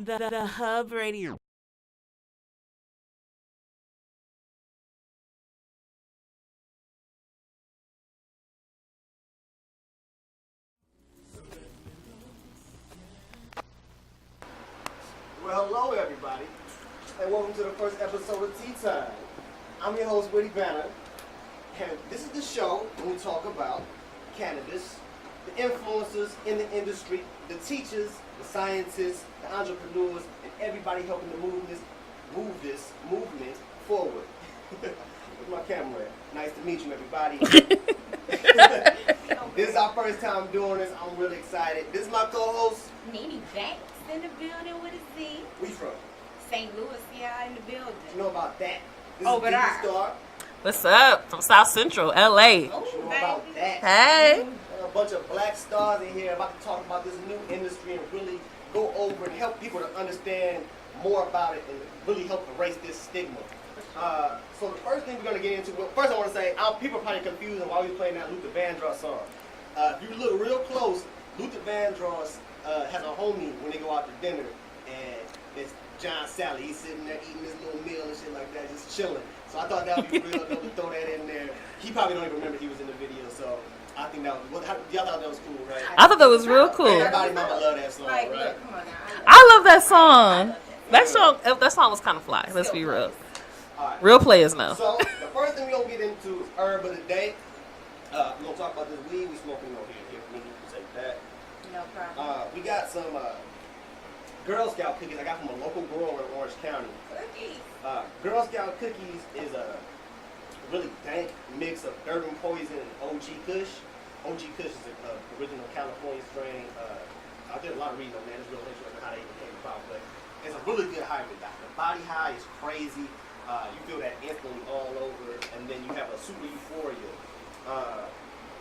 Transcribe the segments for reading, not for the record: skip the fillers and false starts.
the Hub Radio. Well, hello everybody, and welcome to the first episode of Tea Time. I'm your host, Witty B, and this is the show when we talk about cannabis, the influencers in the industry, the teachers, the scientists, the entrepreneurs, and everybody helping to move this movement forward. Where's my camera at? Nice to meet you, everybody. This is our first time doing this. I'm really excited. This is my co-host, NeNe Bankz in the building with a Z. Where you from? St. Louis, yeah, in the building. You know about that? This Over is there. Star. What's up? From South Central, LA. Oh, You know about baby. that? Hey. A bunch of black stars in here about to talk about this new industry and really go over and help people to understand more about it and really help erase this stigma. So the first thing we're going to get into, well, first I want to say, people are probably confused on why we playing that Luther Vandross song. If you look real close, Luther Vandross has a homie when they go out to dinner, and it's John Sally. He's sitting there eating his little meal and shit like that, just chilling. So I thought that would be real enough to throw that in there. He probably don't even remember he was in the video, so I think that was, y'all thought that was cool, right? I thought that was real cool. Everybody mama love that song, Like, right? look, come on now. I love that song. That song was kind of fly. Let's be real. All right. Real players know. So the first thing we're going to get into is herb of the day. We're going to talk about this weed we smoking over here. Here, me, you take that. No problem. We got some Girl Scout cookies I got from a local grower in Orange County. Cookies. Girl Scout cookies is a really dank mix of Durban Poison and OG Kush. OG Kush is an original California strain. I did a lot of reading on that. It's real interesting how they even came about, but it's a really good hybrid. The body high is crazy. You feel that instantly all over, and then you have a super euphoria.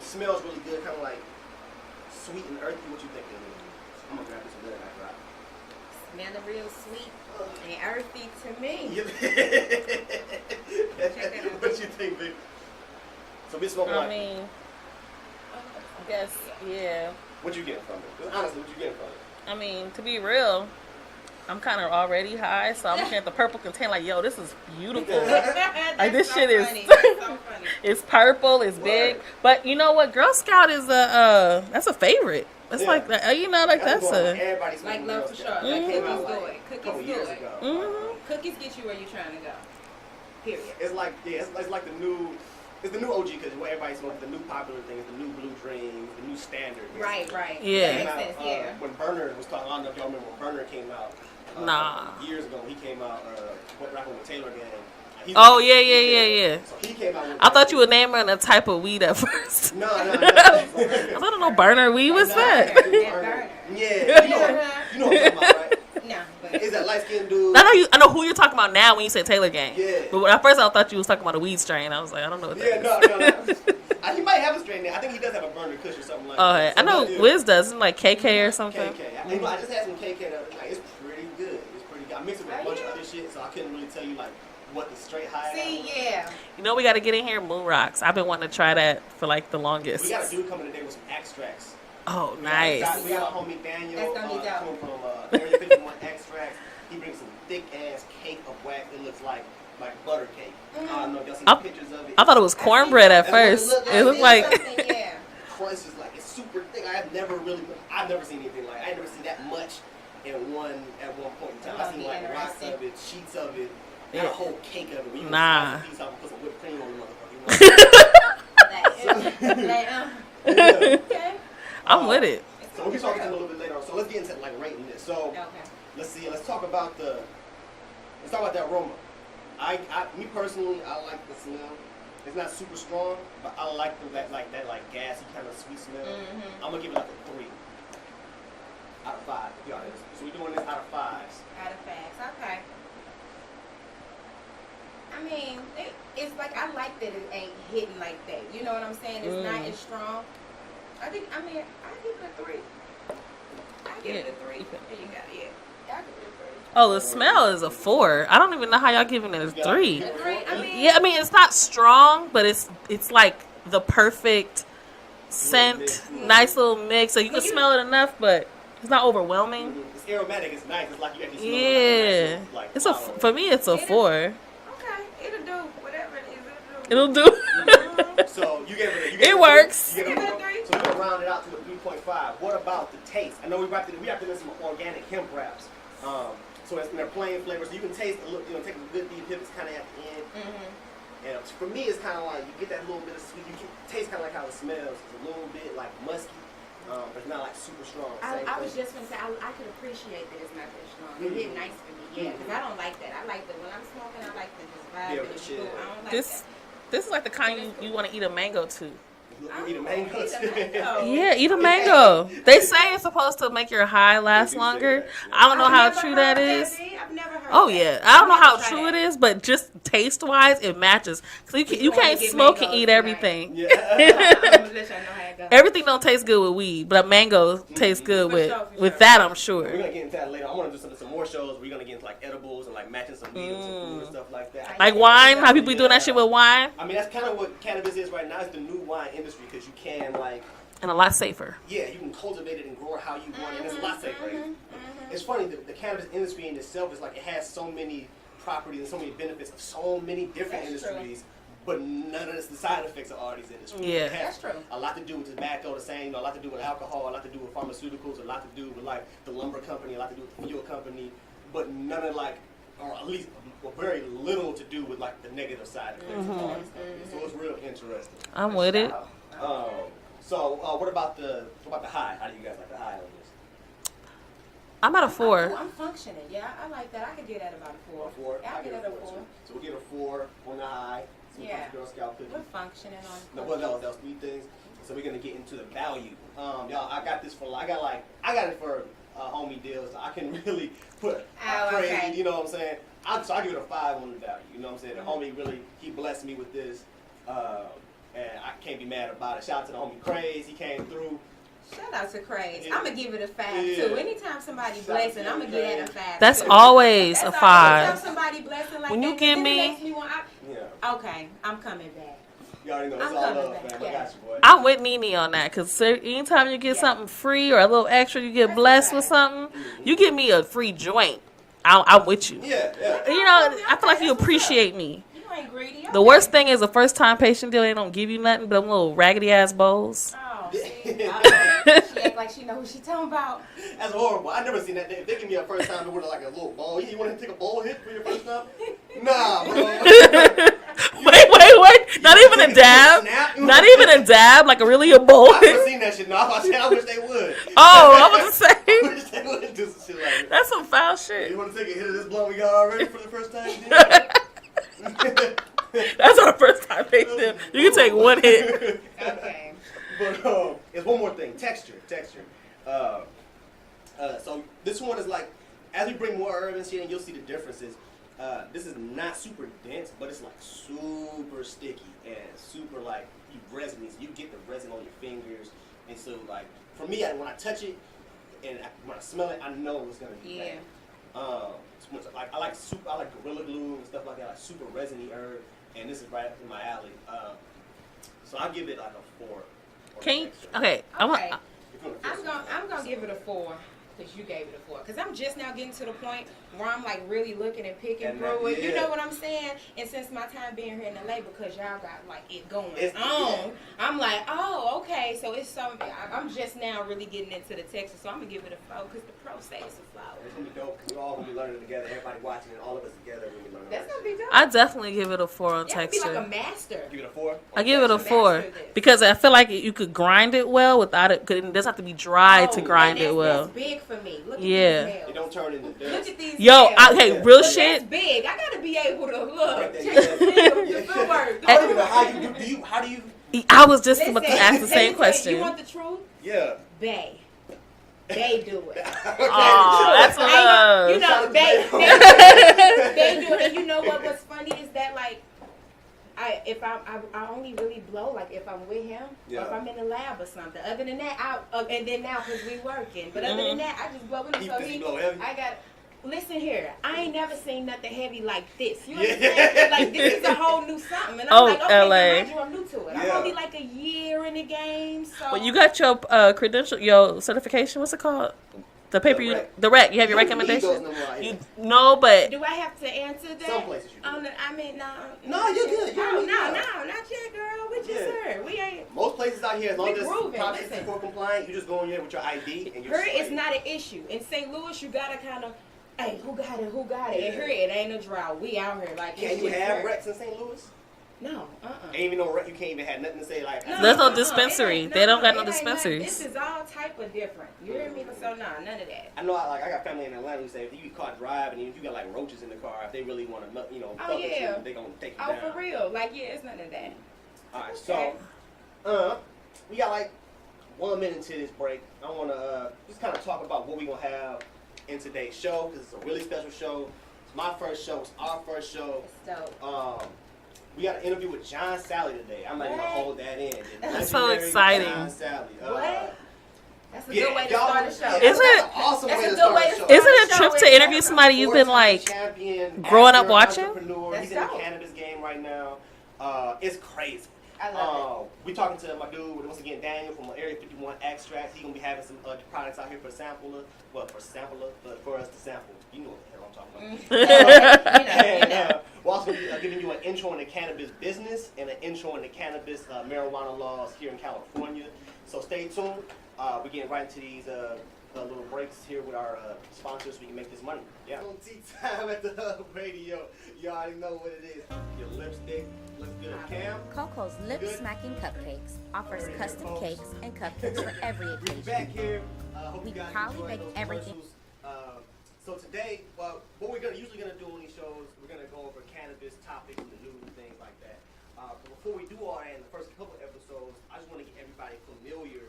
Smells really good, kind of like sweet and earthy. What you think it is? I'm gonna grab this a little after I. Smelling real sweet and earthy to me. What you think, Vic? So we smoking I like. mean, I guess, yeah. What you getting from it? Honestly, what you getting from it? I mean, to be real, I'm kind of already high, so I'm looking at the purple container like, yo, this is beautiful. Like, this shit is, That's so funny. it's purple, it's big. But you know what? Girl Scout is that's a favorite. It's Yeah. like, you know, like that's going on. a. Everybody's Like smoking love Girl for Scout. sure. That Like came cookies out do like it. a couple Cookies years do it. ago. Mhm. Cookies get you where you're trying to go. Period. It's like it's like the new. It's the new OG because what everybody's smoking. The new popular thing is the new Blue Dream, the new standard. Right. Yeah. That Came makes out, sense, yeah. When Burner was talking, I don't know if y'all remember when Burner came out. Nah. Years ago, he came out rapping with Taylor Gang. Oh, yeah. So he came out with I thought you were naming a type of weed at first. No. I don't know, burner weed. What's that? Burner. Yeah, you know what I'm talking about, right? No, but Is that light skinned dude? I know who you're talking about now when you say Taylor Gang. Yeah. But at first I thought you was talking about a weed strain. I was like, I don't know what that is. No. He might have a strain there. I think he does have a Burner Kush or something like Oh, that. I know yeah. Wiz does, isn't it like KK or something. KK. I just had some KK the other night. It's pretty good. It's pretty good. I mixed it with a bunch of other shit, so I couldn't really tell you like what the straight high. see, yeah. You know we got to get in here, Moon Rocks. I've been wanting to try that for like the longest. We got a dude coming today with some extracts. Oh, nice. We got a homie Daniel That's gonna be dope. coming from Area 51 Extracts. He brings some thick ass cake of wax. It looks like butter cake. I don't know if y'all seen the pictures of it. I thought it was cornbroad at That's what it first. looked like. It looked like Something, yeah. Crunch is like it's super thick. I've never seen anything like. I've never seen that much at one point in time. That's I seen gonna like be rocks of it, sheets of it, not Yeah. a whole cake of it. Where you Nah. can slice a piece off and put some whipped cream on the motherfucker. Okay. I'm with it. So we'll be talking to him a little bit later on. So let's get into like rating this. So Okay. let's talk about the aroma. Me personally, I like the smell. It's not super strong, but I like that gassy kind of sweet smell. Mm-hmm. I'm gonna give it like a 3 out of 5. To be honest. So we're doing this out of 5s. Out of facts. Okay. I mean, it's like I like that it ain't hitting like that. You know what I'm saying? It's not as strong. I give it a 3. I give it a 3. There you go. Yeah. I give it a 3. Oh, the smell is a 4. I don't even know how y'all giving it a 3. A 3. I mean, Yeah, I mean it's not strong, but it's like the perfect scent, nice little mix. So you can smell it enough, but It's not overwhelming. Mm-hmm. It's aromatic. It's nice. It's like you actually smell Yeah. like It's a for me. It's a 4. Okay, it'll do whatever it is. It'll do. So you gave it. It works. You gave it a 3. So we're gonna round it out to a 3.5. What about the taste? I know we have to do some organic hemp wraps. So it's in their plain flavors. So you can taste a little. Take a good deep hip. It's kind of at the end. Mm-hmm. And for me, it's kind of like you get that little bit of sweet. You can taste kind of like how it smells. It's a little bit like musky. But it's not like super strong. I was just gonna say I could appreciate that it's not that strong. It did nice for me, because I don't like that. I like that when I'm smoking. I like to just vibe and it's cool. I don't like that. This is like the kind you want to eat a mango to. You eat a mango too. Yeah, eat a mango. They say it's supposed to make your high last longer. I don't know how true that is. I've never heard Oh that. yeah, I don't know how true it is, but just taste wise, it matches. So you can't smoke and eat everything. Yeah. I'm gonna let y'all know how it goes. Everything don't taste good with weed, but a mango tastes good with that. I'm sure. We're gonna get into that later. I want to do some more shows. We're gonna get into like edibles and like matching some weed with some food and stuff like that. Like wine, how people be doing that shit with wine. I mean, that's kind of what cannabis is right now. It's the new wine industry because you can like. And a lot safer. Yeah, you can cultivate it and grow it how you want it. And it's a lot safer. It's funny, the cannabis industry in itself is like it has so many properties and so many benefits of so many different industries, but none of the side effects of all these industries. Yeah, it has that's true. A lot to do with tobacco, the same, a lot to do with alcohol, a lot to do with pharmaceuticals, a lot to do with like the lumber company, a lot to do with the fuel company, but none of like, or at least very little to do with like the negative side effects of all these companies. So it's real interesting. I'm with it. So what about the high? How do you guys like the high on this? I'm at a 4. I'm functioning. Yeah, I like that. I could get at about a 4. A 4? Yeah, I'll get at a 4. So we'll get a 4 on the high. Yeah. Girl Scout cookie. We're functioning on. No, well, that was 3 things. So we're gonna get into the value. Y'all, I got this I got it for homie deal, so I can really put crazy. Okay. You know what I'm saying? So I give it a 5 on the value. You know what I'm saying? The homie really he blessed me with this, and I can't be mad about it. Shout out to the homie Craze. He came through. Shout out to Craze. Yeah. I'm gonna give it a 5 Yeah. too. Anytime somebody blessing, I'm gonna give it a 5. That's too. always That's a all. Anytime 5. somebody blessing like When that, you give then me- it makes me want. Okay, I'm coming back. You already know it's I'm all coming love, back, man. yeah. I got you, boy. I'm with NeNe on that because anytime you get something free or a little extra, you get That's blessed a with fact. something. You give me a free joint, I'm with you. Yeah. You know, I feel like you appreciate me. You ain't greedy. The worst thing is the first time patient deal, they don't give you nothing but them little raggedy ass bowls. Oh, see, she act like she know who she talking about. That's horrible. I never seen that. If they give me a first time with like a little bowl, you want to take a bowl hit for your first time? Nah, bro. Wait. Not even a dab. Not even a dab, like really a bowl. I've never seen that shit. No, I wish they would. Oh, I was I saying. wish they would do some shit like that. That's some foul shit. You want to take a hit of this blunt we got already for the first time? That's our first time patient. You can take one hit. Okay. But there's one more thing. Texture. So this one is like, as we bring more herbs and shit, and you'll see the differences. This is not super dense, but it's like super sticky and super like resiny. So you get the resin on your fingers, and so like for me, when I touch it and when I smell it, I know it's gonna be bad. Like I like Gorilla Glue and stuff like that, like super resiny herb, and this is right up in my alley. So I'll give it like a 4. Can you? Texture. Okay. Okay. If you wanna feel I'm gonna give it a 4 because you gave it a 4. Because I'm just now getting to the point where I'm like really looking and picking And through it. yeah. You know what I'm saying? And since my time being here in LA, because y'all got like it going It's- on, yeah. I'm like, oh, okay. So it's something. I'm just now really getting into the Texas. So I'm gonna give it a 4 because the pro say it's a flower. It's gonna be dope. We're all gonna be learning together. Everybody watching and all of us together. We're gonna be learning. That's all gonna that be dope. I definitely give it a 4 on Yeah, be like a texture. master. shit. Give it a 4. I give it a Master 4 this. because I feel like you could grind it well without it. Cause it doesn't have to be dry to Oh, grind and it well. That's big for me. Look at Yeah. these nails. It don't turn into Look dust. at these Yo, nails. hey, real Look, shit. That's big. I gotta be able to look. Right there, Check the yeah. footwork. I don't even know how you do. How do you? I was just about to Listen, ask the let same me tell you, question. You want the truth? Yeah. They. They do it. Aw, that's I love. ain't gonna- you know, they do it. And you know what's funny is that like I only really blow like if I'm with him or if I'm in the lab or something. Other than that, and then now because we working. But other than that, I just blow with him. So You blow heavy? I got. Listen here, I ain't never seen nothing heavy like this. You Yeah. understand? Like this is a whole new something, and I'm Oh, like, okay, LA. mind you, I'm new to it. I'm Yeah. only like a year in the game, so. Well, you got your credential, your certification. What's it called? The paper, the rec. You have your recommendation. You no, but do I have to answer that? Some places you do. No, you're good. No, not yet, girl. We just heard. We ain't. Most places out here, as long as it's grooving. Prop 64 compliant, you just go in there with your ID and you're Here straight. it's not an issue. In St. Louis, you gotta kind of, hey, who got it? And here it ain't a drought. We out here like. Can you have recs in St. Louis? No, Ain't even no rec. You can't even have nothing to say like. there's no dispensary. They don't got no dispensaries. This is all type of different. You hear me? So none of that. I know. I got family in Atlanta who say if you get caught driving and if you got like roaches in the car, if they really want to, fuck with you, they gonna take you down. Oh, for real? Like, yeah, it's none of that. All right, so we got like 1 minute into this break. I want to just kind of talk about what we gonna have in today's show because it's a really special show. It's my first show. It's our first show. It's dope. We got an interview with John Sally today. I'm not even gonna hold that in. That's so exciting. John Sally. What? That's a good way to start a show. Is it? Awesome way to start a show. Isn't it a trip to interview somebody you've been like growing up watching? He's in the cannabis game right now. It's crazy. I love it. We talking to my dude once again, Daniel from Area 51 Extracts. He's gonna be having some products out here for sampler. Well, for for us to sample. You know what the hell I'm talking about. And, we're also gonna be giving you an intro into cannabis business and an intro into cannabis marijuana laws here in California. So stay tuned. We're getting right into these little breaks here with our sponsors so we can make this money. Yeah. On tea time at the Hub Radio. You already know what it is. Your lipstick looks good, Cam. Coco's Lip Smacking Cupcakes offers custom cakes and cupcakes for every We're occasion. back here. Hope We you guys proudly enjoyed make those everything. commercials. So today, what we're usually gonna do on these shows, we're gonna go over cannabis topics and the news and things like that. But before we do all that, in the first couple episodes, I just want to get everybody familiar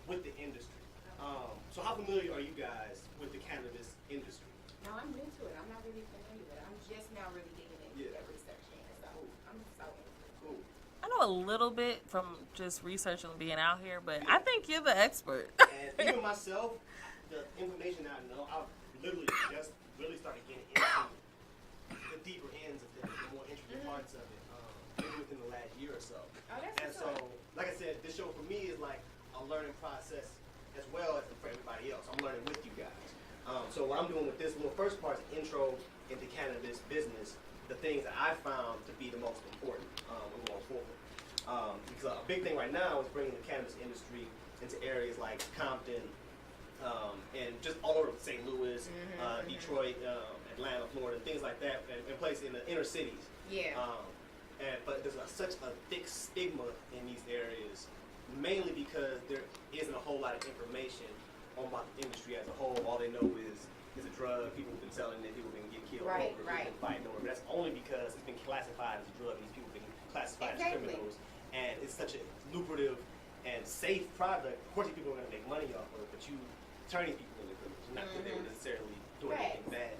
with the industry. So how familiar are you guys with the cannabis industry? No, I'm new to it. I'm not really familiar with it. I'm just now really digging into that research. So I'm so into it. Cool. I know a little bit from just researching and being out here, but I think you're the expert. And even myself, the information I know, I've literally just really started getting into the deeper ends of the more intricate parts of it, maybe within the last year or so. Oh, that's And so, like I said, this show for me is like a learning process as well as for everybody else. I'm learning with you guys. So what I'm doing with this little first part is an intro into cannabis business, the things that I found to be the most important going forward. Because a big thing right now is bringing the cannabis industry into areas like Compton, and just all over St. Louis, Detroit, Atlanta, Florida, things like that, and places in the inner cities. Yeah. But there's such a thick stigma in these areas, mainly because there isn't a whole lot of information about the industry as a whole. All they know is it's a drug, people have been selling it, people have been getting killed over it, people have been fighting over it. That's only because it's been classified as a drug, and these people have been classified as criminals, and it's such a lucrative and safe product. Of course, these people are going to make money off of it, but you turn these people into criminals, not that they were necessarily doing anything bad.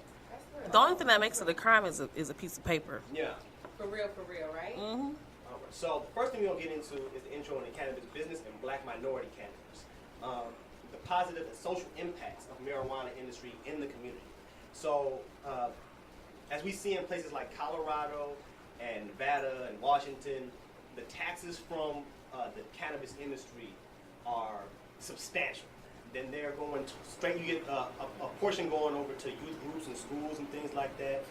The only thing that makes it a crime is a piece of paper. Yeah. For real, right? Mm-hmm. So the first thing we're going to get into is the intro into cannabis business and black minority cannabis. The positive and social impacts of marijuana industry in the community. So as we see in places like Colorado and Nevada and Washington, the taxes from the cannabis industry are substantial. Then they're going straight, you get a portion going over to youth groups and schools and things like that.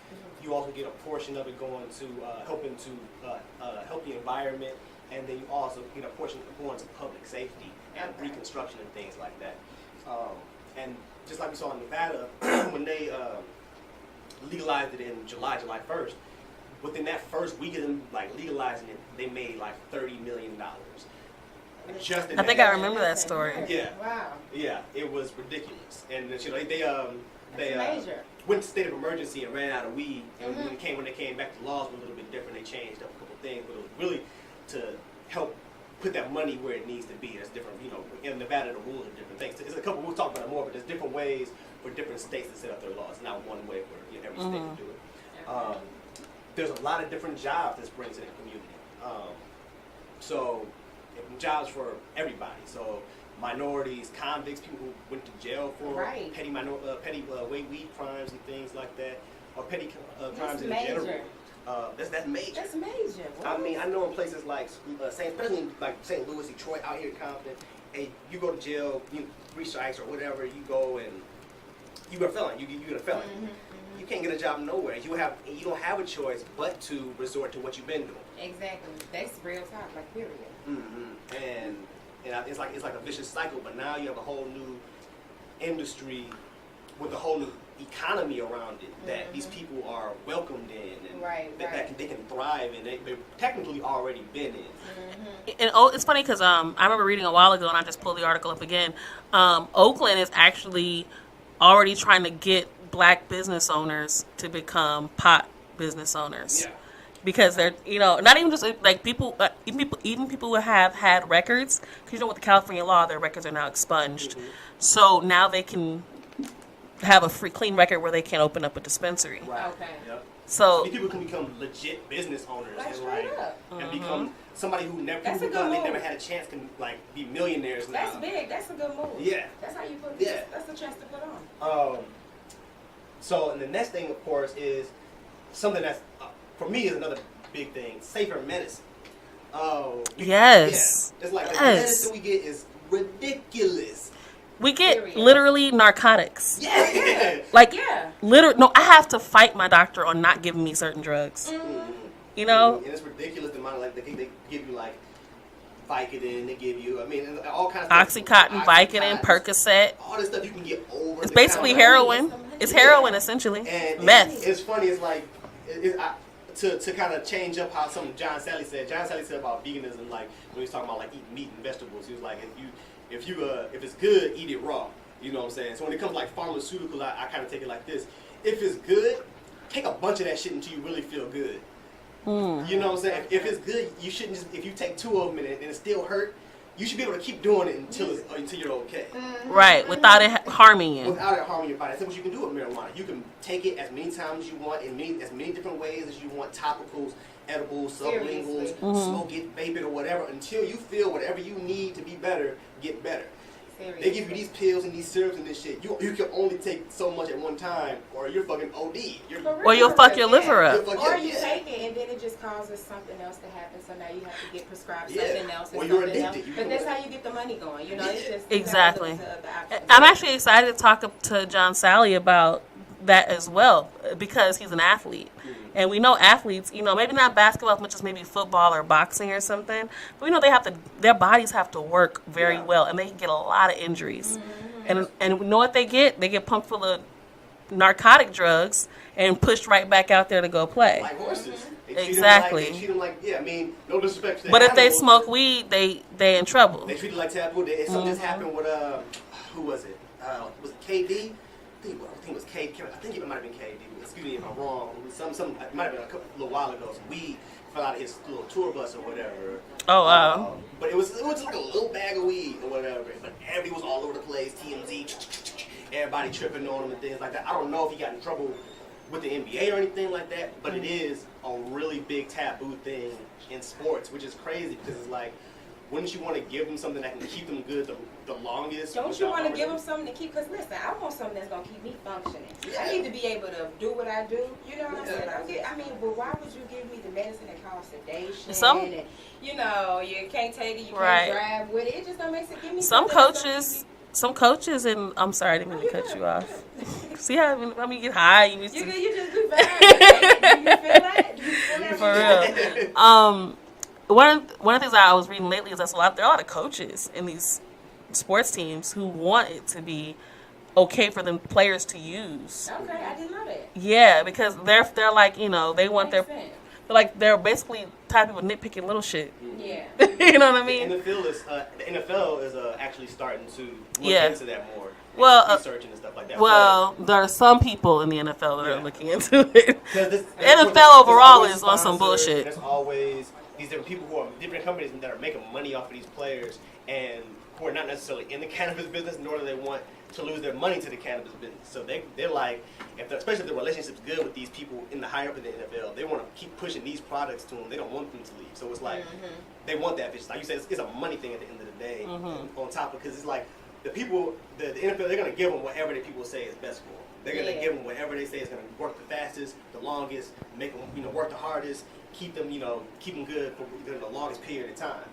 You also get a portion of it going to helping to help the environment, and then you also get a portion going to public safety and reconstruction and things like that. And just like we saw in Nevada, when they legalized it in July 1st, within that first week of them legalizing it, they made like $30 million. Just in I think I remember that story. Yeah. Wow. Yeah, it was ridiculous. And they went to state of emergency and ran out of weed. And when they came back, the laws were a little bit different. They changed up a couple things, but it was really to help put that money where it needs to be. There's different, in Nevada the rules are different things. There's a couple, we'll talk about it more, but there's different ways for different states to set up their laws. Not one way for every state to do it. There's a lot of different jobs this brings to the community. So jobs for everybody. So minorities, convicts, people who went to jail for petty weed crimes and things like that, or petty crimes in general. That's major. That's major. I mean, I know in places like especially in like St. Louis, Detroit, out here in Compton, and you go to jail, 3 strikes or whatever, you go and you're a felon. You're a felon. You can't get a job nowhere. You don't have a choice but to resort to what you've been doing. Exactly. That's real talk, like period. And it's like a vicious cycle. But now you have a whole new industry with a whole new economy around it that these people are welcomed in, and they can thrive in. They've technically already been in. And it's funny because I remember reading a while ago, and I just pulled the article up again. Oakland is actually already trying to get black business owners to become pot business owners. Yeah. Because they're, not even just like people, even people who have had records. Because with the California law, their records are now expunged. So now they can have a free, clean record where they can open up a dispensary. Right. Okay. Yep. So these people can become legit business owners and and become somebody who never That's a good they move. never had a chance can be millionaires now. That's big. That's a good move. Yeah. That's how you put. Yeah. That's a chance to put on. So and the next thing, of course, is something that's for me is another big thing: safer medicine. Yes. Yeah. It's like the medicine we get is ridiculous. We get literally narcotics. Yeah. Literally. No, I have to fight my doctor on not giving me certain drugs. And it's ridiculous the amount of they give you like Vicodin, they give you all kinds of Oxycontin, Vicodin, Percocet. all this stuff you can get over. It's basically heroin. It's heroin essentially. And meth. It's funny. It's like to kind of change up how something John Sally said. John Sally said about veganism, like when he was talking about like eating meat and vegetables. He was like, if it's good, eat it raw. You know what I'm saying? So when it comes to like pharmaceuticals, I kind of take it like this: if it's good, take a bunch of that shit until you really feel good. You know what I'm saying? If it's good, you shouldn't just, if you take 2 of them and it still hurt, you should be able to keep doing it until you're okay. Right, without it harming you. Without it harming your body. That's what you can do with marijuana. You can take it as many times as you want, in as many different ways as you want, topicals, edibles, sublinguals, smoke it, vape it, or whatever, until you feel whatever you need to be better, get better. They give you these pills and these syrups and this shit. You can only take so much at one time, or you're fucking OD. Or you'll fuck your liver up. Or you take it and then it just causes something else to happen. So now you have to get prescribed something else. Or you're addicted. But that's how you get the money going. It's just exactly. I'm actually excited to talk to John Sally about that as well because he's an athlete. And we know athletes, maybe not basketball as much as maybe football or boxing or something, but we know their bodies have to work very well, and they can get a lot of injuries. And we know what they get? They get pumped full of narcotic drugs and pushed right back out there to go play. Like horses. Exactly. They treat them like, no disrespect to but if animals, they smoke weed, they in trouble. They treat it like taboo. Something just happened with, who was it? Was it KD? I think it was KD. I think it might have been KD. Excuse me if I'm wrong. It might have been a little while ago. Some weed fell out of his little tour bus or whatever. Oh wow! But it was like a little bag of weed or whatever. But everybody was all over the place. TMZ, everybody tripping on him and things like that. I don't know if he got in trouble with the NBA or anything like that. But it is a really big taboo thing in sports, which is crazy because it's like, wouldn't you want to give them something that can keep them good the longest? Don't you want to give them something to keep? Because listen, I want something that's going to keep me functioning. I need to be able to do what I do. You know what I'm saying? But why would you give me the medicine that causes sedation? And, you can't take it, you can't drive with it. It just don't make sense. Give me some coaches, and I'm sorry, I didn't mean to cut you off. See how you get high? You just do fine. Do you feel that? For real. One of the things I was reading lately is there are a lot of coaches in these sports teams who want it to be okay for them players to use. Okay, I didn't know that. Yeah, because they're like they want they're basically tired of people nitpicking little shit. Yeah. You know what I mean? The NFL is actually starting to look into that more. Well, researching and stuff like that. Well, there are some people in the NFL that are looking into it. The NFL overall is on some bullshit. There's always these different people who are different companies that are making money off of these players and who are not necessarily in the cannabis business, nor do they want to lose their money to the cannabis business. So they're like, especially if the relationship's good with these people in the higher up in the NFL, they want to keep pushing these products to them. They don't want them to leave. So it's like they want that bitch. Like you said, it's a money thing at the end of the day. On top of, because it's like the people, the NFL, they're gonna give them whatever the people say is best for them. They're gonna give them whatever they say is gonna work the fastest, the longest, make them work the hardest, keep them good for the longest period of time.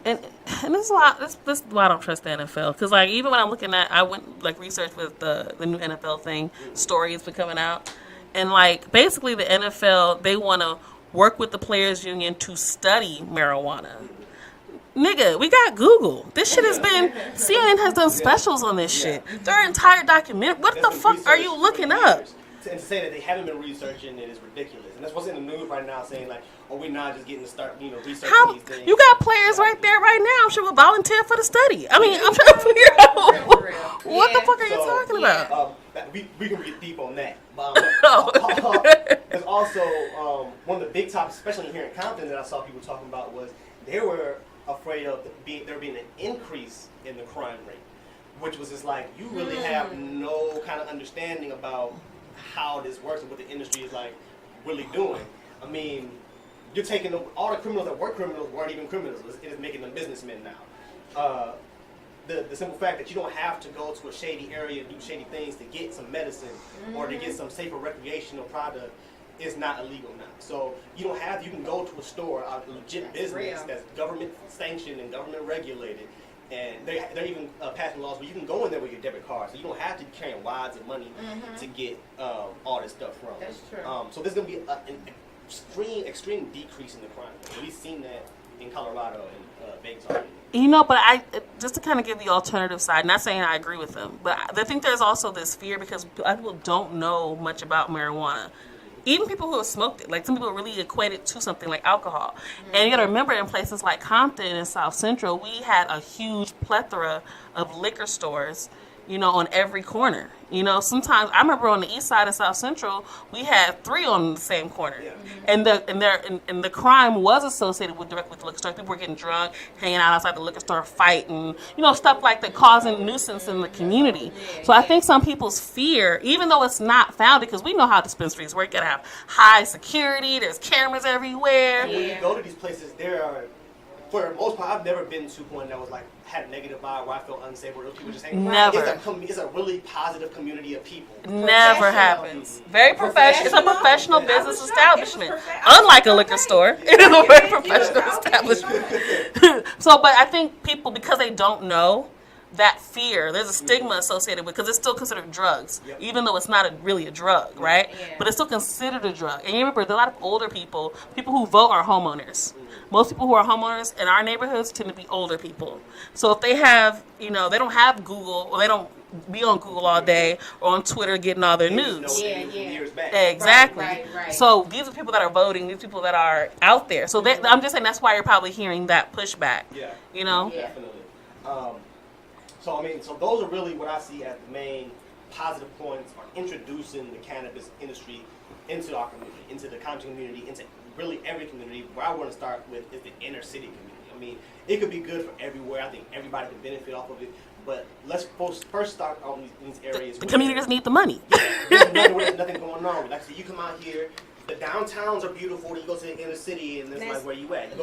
And and this is why this is why I don't trust the NFL, because like even when I'm looking at, I went like research with the new NFL thing, story has been coming out, and like basically the NFL, they want to work with the players union to study marijuana. Nigga, we got Google. This shit has been, CNN has done specials on this shit. Their entire documentary. What the fuck are you looking up? And to say that they haven't been researching it is ridiculous. And that's what's in the news right now, saying like, oh, we're not just getting to start, researching these things. You got players right there right now, I'm sure will volunteer for the study. I mean, I'm trying to figure out what the fuck are you talking about? We can get deep on that. Oh. There's also one of the big topics, especially here in Compton, that I saw people talking about was they were afraid of there being an increase in the crime rate, which was just like, you really have no kind of understanding about how this works and what the industry is like really doing. I mean, you're taking all the criminals that were criminals weren't even criminals. It is making them businessmen now. The simple fact that you don't have to go to a shady area and do shady things to get some medicine or to get some safer recreational product is not illegal now. So you can go to a store, a legit business that's government sanctioned and government regulated, and they're even passing laws where you can go in there with your debit card, so you don't have to be carrying wads of money to get all this stuff from. That's true. So there's going to be an extreme decrease in the crime rate. We've seen that in Colorado and Bankz already. But I just to kind of give the alternative side, not saying I agree with them, but I think there's also this fear because people don't know much about marijuana. Even people who have smoked it, like some people really equate it to something like alcohol. And you got to remember, in places like Compton and South Central, we had a huge plethora of liquor stores, on every corner. Sometimes I remember on the east side of South Central, we had 3 on the same corner, and the crime was associated directly with the liquor store. People were getting drunk, hanging out outside the liquor store, fighting, stuff like that, causing nuisance in the community. So I think some people's fear, even though it's not found, because we know how dispensaries work, you gotta have high security, there's cameras everywhere. And when you go to these places, there are, for the most part, I've never been to one that was like had a negative vibe where I felt unsafe where people just hanging around. Never. It's a really positive community of people. Never happens. Very professional. It's a professional business establishment. Unlike a liquor store, it is a very professional establishment. But I think people, because they don't know, that fear, there's a stigma associated with, because it's still considered drugs, even though it's not really a drug, right? But it's still considered a drug. And you remember, there are a lot of older people who vote are homeowners. Most people who are homeowners in our neighborhoods tend to be older people. So if they have, they don't have Google, or they don't be on Google all day or on Twitter getting all their news. Years back. Exactly. Right. So these are people that are voting, these people that are out there. So I'm just saying that's why you're probably hearing that pushback. Yeah. Definitely. So those are really what I see as the main positive points on introducing the cannabis industry into our community, into the Compton community, into really every community. Where I want to start with is the inner city community. I mean, it could be good for everywhere. I think everybody can benefit off of it. But let's first start on these areas. The communities need the money. There's nothing going on. Like I said, you come out here, the downtowns are beautiful. You go to the inner city, and it's like where you at. You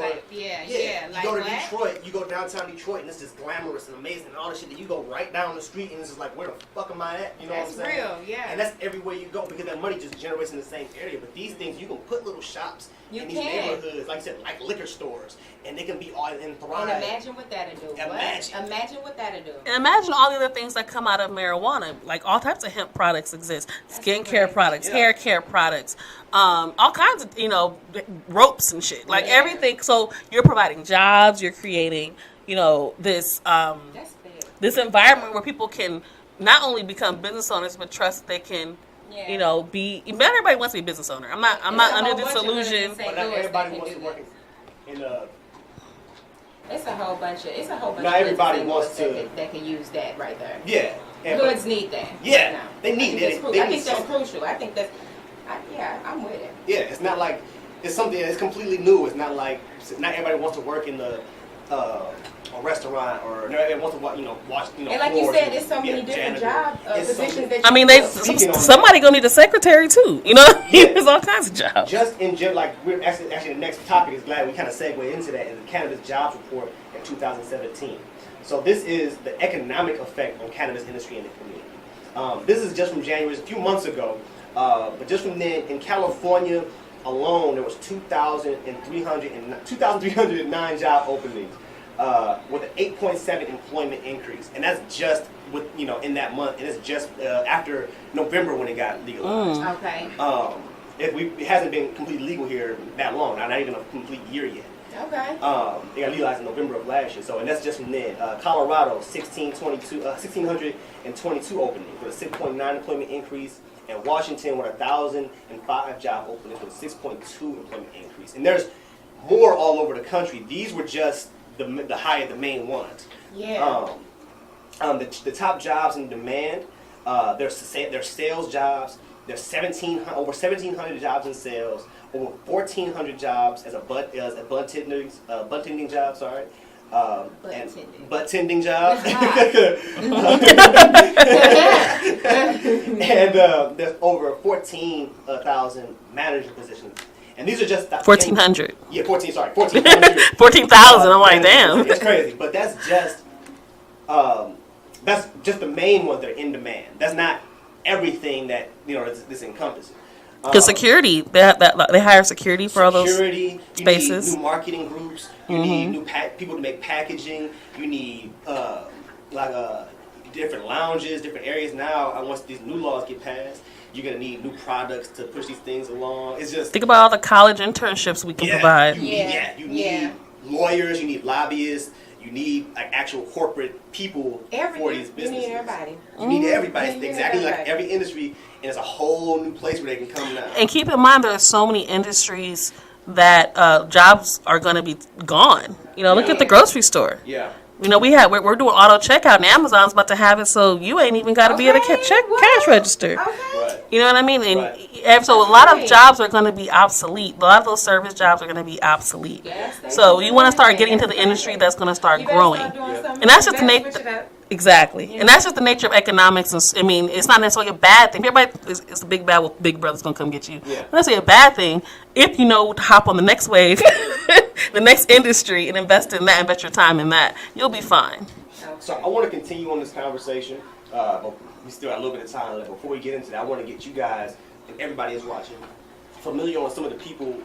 go to Detroit. You go downtown Detroit, and it's just glamorous and amazing, and all the shit. That you go right down the street, and it's just like, where the fuck am I at? You know what I'm saying? That's real, yeah. And that's everywhere you go because that money just generates in the same area. But these things, you can put little shops in these neighborhoods, like I said, like liquor stores, and they can be all in thrive. And imagine what that'll do. Imagine what that'll do. And imagine all the other things that come out of marijuana. Like all types of hemp products exist. Skincare products, hair care products, all kinds of, ropes and shit. Like everything. So you're providing jobs, you're creating, this this environment where people can not only become business owners but trust they can be. Everybody wants to be a business owner. I'm not under this illusion. But not everybody wants to work in a. It's a whole bunch of. Not everybody wants to. That can use that right there. Yeah. Hoods need that. Yeah. Right They need it. I think that's crucial. I think that's. I'm with it. Yeah. It's not like it's something that's completely new. It's not like not everybody wants to work in the. A restaurant, or everybody wants to watch. And like you said, there's so many different job positions that. I mean, somebody gonna need a secretary too. There's all kinds of jobs. Just in general, like we're actually the next topic is glad we kind of segue into that is the cannabis jobs report in 2017. So this is the economic effect on cannabis industry in the community. This is just from January, a few months ago, but just from then in California alone, there was 2,309 job openings. with an 8.7 employment increase, and that's just with in that month, and it's just after November when it got legalized. Okay. It hasn't been completely legal here that long, not even a complete year yet. Okay. It got legalized in November of last year, so and that's just from then. Colorado, 1,622 openings with a 6.9 employment increase, and Washington with 1,005 job openings with a 6.2 employment increase. And there's more all over the country. These were just the main ones. Yeah. The top jobs in demand, there's sales jobs. There's over 1,700 jobs in sales, over 1,400 jobs as a butt tending job. Sorry. Butt tending jobs. And there's over 14,000 manager positions. And these are just 1,400. Yeah, 14,000. 14,000. I'm like, damn. It's crazy, but that's just the main ones that are in demand. That's not everything that this encompasses. Because security, they hire security for all those spaces. You need new marketing groups. You need new people to make packaging. You need different lounges, different areas. Now, once these new laws get passed, you're gonna need new products to push these things along. It's just think about all the college internships we can provide. You need lawyers. You need lobbyists. You need actual corporate people for these businesses. You need everybody. You need everybody. It's exactly like every industry, and it's a whole new place where they can come now. And keep in mind, there are so many industries that jobs are going to be gone. Look at the grocery store. Yeah. We're doing auto checkout, and Amazon's about to have it, so you ain't even got to be at a cash register. Okay. Right. You know what I mean? And so a lot of jobs are going to be obsolete. A lot of those service jobs are going to be obsolete. Yes, So you want to start getting into the industry that's going to start growing. And that's just the nature. Exactly. And that's just the nature of economics. And it's not necessarily a bad thing. Everybody, it's a big bad. Well, Big Brother's going to come get you. Yeah. It's not necessarily a bad thing if you know to hop on the next wave, the next industry, and invest in that, invest your time in that. You'll be fine. So I want to continue on this conversation, but we still have a little bit of time left. Before we get into that, I want to get you guys and everybody that's watching familiar on some of the people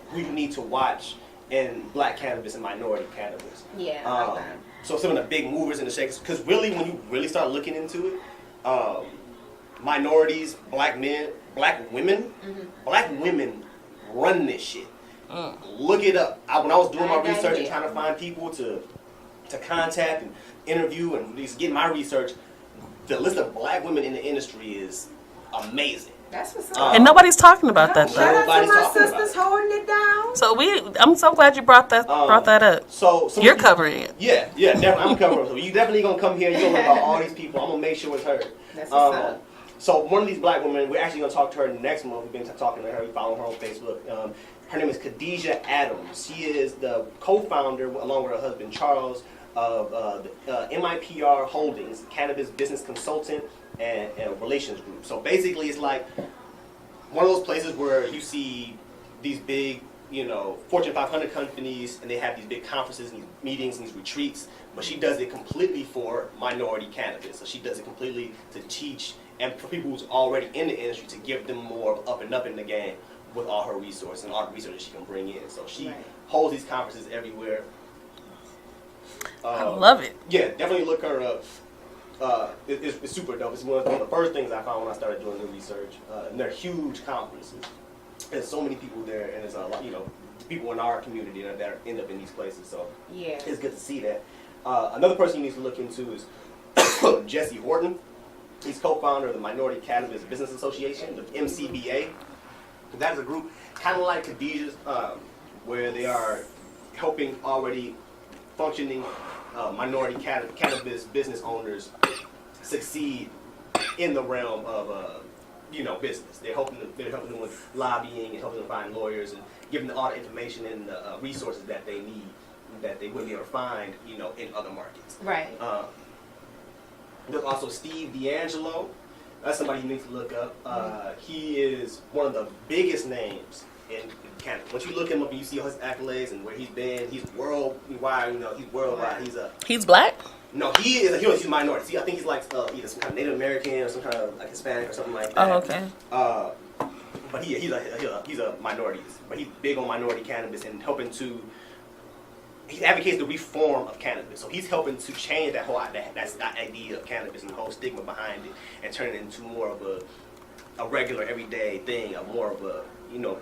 who you need to watch in black cannabis and minority cannabis. Yeah. Okay. So some of the big movers and the shakers, because really when you really start looking into it, minorities, black men, black women run this shit. Look it up. When I was doing my research and trying to find people to contact and interview and at least get my research, the list of black women in the industry is amazing. That's what's up. And nobody's talking about that though. Shout out to my sisters holding it down. So I'm so glad you brought that up. So you're covering it. Yeah, definitely. I'm covering it. So you definitely gonna come here. You're gonna learn about all these people. I'm gonna make sure it's heard. That's what's up. So one of these black women, we're actually gonna talk to her next month. We've been talking to her. We follow her on Facebook. Her name is Khadijah Adams. She is the co-founder, along with her husband Charles, of the MIPR Holdings, Cannabis Business Consultant and Relations Group. So basically, it's like one of those places where you see these big, Fortune 500 companies, and they have these big conferences and these meetings and these retreats. But she does it completely for minority cannabis. So she does it completely to teach and for people who's already in the industry to give them more up in the game with all her resources and all the resources she can bring in. So she holds these conferences everywhere. I love it. Yeah, definitely look her up. It's super dope. It's one of the first things I found when I started doing the research. And they're huge conferences. There's so many people there, and there's a lot, people in our community that end up in these places. So it's good to see that. Another person you need to look into is Jesse Horton. He's co-founder of the Minority Cannabis Business Association, the MCBA. That is a group kind of like Khadijah's, where they are helping already functioning minority cannabis business owners succeed in the realm of business. They're helping them with lobbying and helping them find lawyers and giving them all the information and resources that they need that they wouldn't be able to find in other markets. Right. There's also Steve D'Angelo. That's somebody you need to look up. He is one of the biggest names in Canada. Once you look him up and you see his accolades and where he's been, he's worldwide. He's worldwide. He's black? No, he's a minority. See, I think he's like either some kind of Native American or some kind of like Hispanic or something like that. Oh, okay. But he's a minority. But he's big on minority cannabis and helping to he advocates the reform of cannabis. So he's helping to change that whole that idea of cannabis and the whole stigma behind it, and turn it into more of a regular, everyday thing, more of a, you know,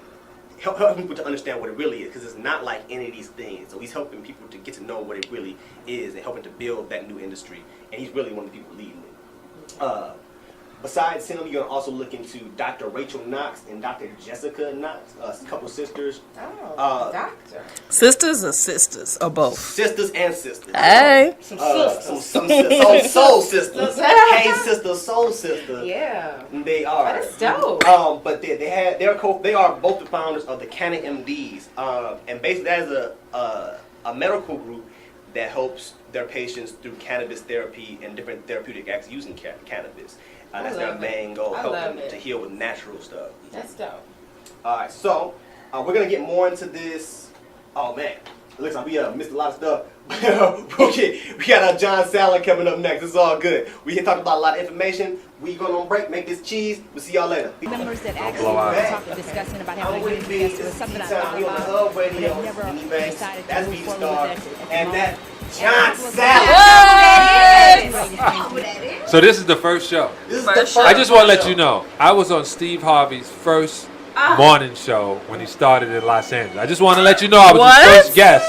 help people to understand what it really is, because it's not like any of these things. So he's helping people to get to know what it really is and helping to build that new industry. And he's really one of the people leading it. Besides him, you're going to also look into Dr. Rachel Knox and Dr. Jessica Knox, a couple sisters. Oh, doctor. Sisters or sisters or both? Sisters and sisters. Hey. Some sisters. Some soul sisters. Hey, sister, soul sister. Yeah. They are. That's dope. But they are both the founders of the Canna MDs. And basically that is a medical group that helps their patients through cannabis therapy and different therapeutic acts using cannabis. That's their main goal, help them to heal with natural stuff. That's dope. All right, so we're going to get more into this. Oh, man. It looks like we missed a lot of stuff. Okay, we got John Sally coming up next. It's all good. We talked about a lot of information. We going on break, make this cheese. We'll see y'all later. Members that actually were discussing about having a unit festival is something I thought about, but I've never decided to move forward with that. And that John Sally. So this is the first show. I just want to let you know, I was on Steve Harvey's first morning show when he started in Los Angeles. I just want to let you know I was his first guest.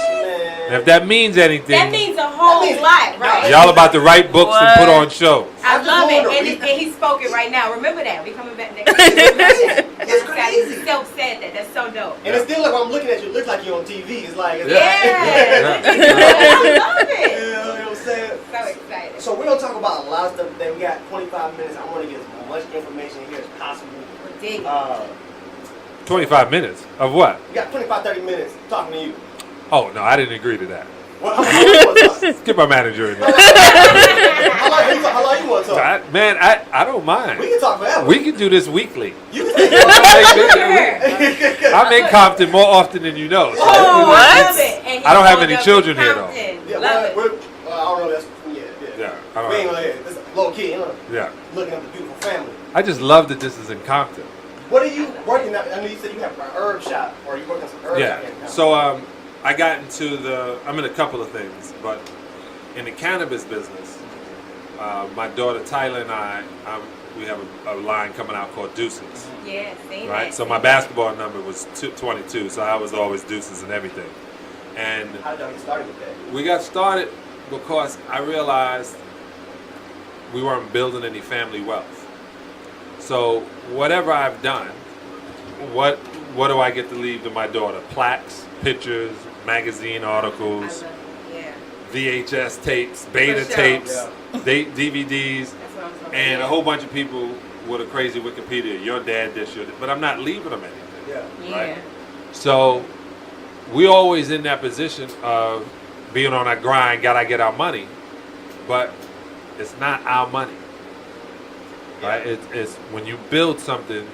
And if that means anything, That means a whole lot, right? y'all about to write books and put on shows. I love it, and he spoke it right now. Remember that. We coming back next week. It's crazy. Self said that. That's so dope. And it's still like when I'm looking at you, it looks like you're on TV. It's like, Yeah. I love it. You know what I'm saying? So excited. So we're going to talk about a lot of stuff today. We got 25 minutes. I want to get as much information here as possible. Ridiculous. 25 minutes of what? We got 25, 30 minutes talking to you. Oh, no, I didn't agree to that. Well, how long you want to talk? Get my manager in there. How long you want to talk? Man, I don't mind. We can talk forever. We can do this weekly. You can I'm in Compton more often than you know. So Oh, I love it. And he I don't have pulled any up children in here, though. Compton. Yeah, Love it. I don't know. That's Yeah, I don't We ain't know. gonna hear it. This is low key, you know. Yeah. Looking at the beautiful family. I just love that this is in Compton. What are you working at? I know you said you have an herb shop, or you working some herb Yeah. shop. in So I got into I'm in a couple of things, but in the cannabis business, my daughter Tyler and we have a line coming out called Deuces. Yeah, seen Right? that. So my basketball number was 22, so I was always Deuces and everything. And How did y'all get started with that? we got started because I realized we weren't building any family wealth. So whatever I've done, what do I get to leave to my daughter? Plaques, pictures, magazine articles, I love it. Yeah. VHS tapes, beta For sure. tapes, DVDs, That's what I'm talking and a about. whole bunch of people with a crazy Wikipedia. Your dad this, your dad. But I'm not leaving them anything. Yeah. Right? So we always in that position of being on our grind, gotta get our money, but it's not our money. Right? It's when you build something,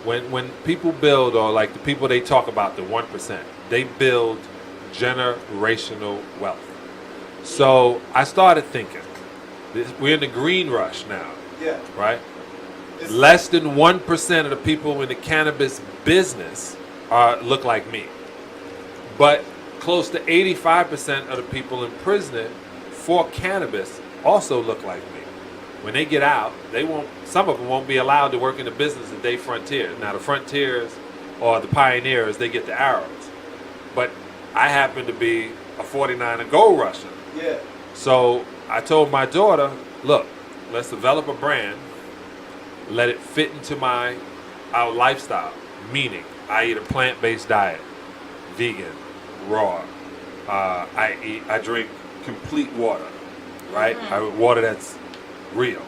when people build, or like the people they talk about, the 1%, they build generational wealth. So I started thinking, we're in the green rush now, Yeah. right? Less than 1% of the people in the cannabis business look like me. But close to 85% of the people in prison for cannabis also look like me. When they get out, some of them won't be allowed to work in the business that they frontier. Now the frontiers or the pioneers, they get the arrows. But I happen to be a 49er gold rusher. Yeah. So I told my daughter, look, let's develop a brand, let it fit into our lifestyle. Meaning, I eat a plant-based diet, vegan, raw. I drink complete water, right? Water that's real.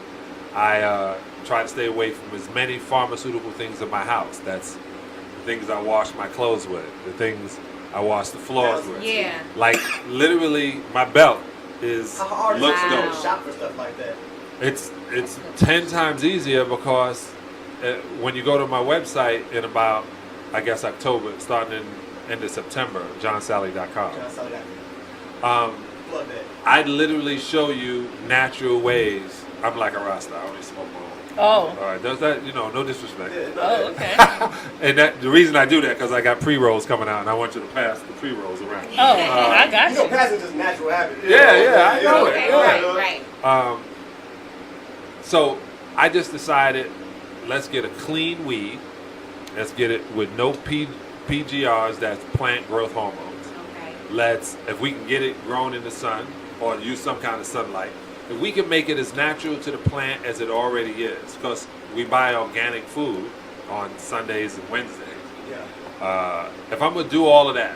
I try to stay away from as many pharmaceutical things in my house. That's the things I wash my clothes with, the things I wash the floors with. Yeah. Like literally, my belt looks to dope. shop for stuff like that? It's 10 times easier because when you go to my website in about, I guess, October, starting in end of September, johnsally.com. Plug that. I literally show you natural ways. I'm like a Rasta. I only smoke my own. Oh. All right, does that, no disrespect. Oh, okay. And the reason I do that because I got pre-rolls coming out, and I want you to pass the pre-rolls around. Oh, I got you. Passing just natural habit. Yeah, I know it. Okay, right. So I just decided, let's get a clean weed. Let's get it with no PGRs, that's plant growth hormones. Okay. If we can get it grown in the sun or use some kind of sunlight, if we can make it as natural to the plant as it already is, because we buy organic food on Sundays and Wednesdays. Yeah. If I'm gonna do all of that,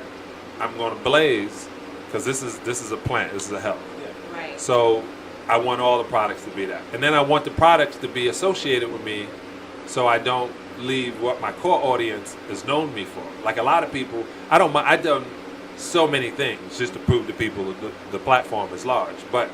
I'm gonna blaze, because this is a plant, this is a health. Yeah. Right. So I want all the products to be that, and then I want the products to be associated with me, so I don't leave what my core audience has known me for. Like a lot of people, I've done so many things just to prove to people the platform is large, but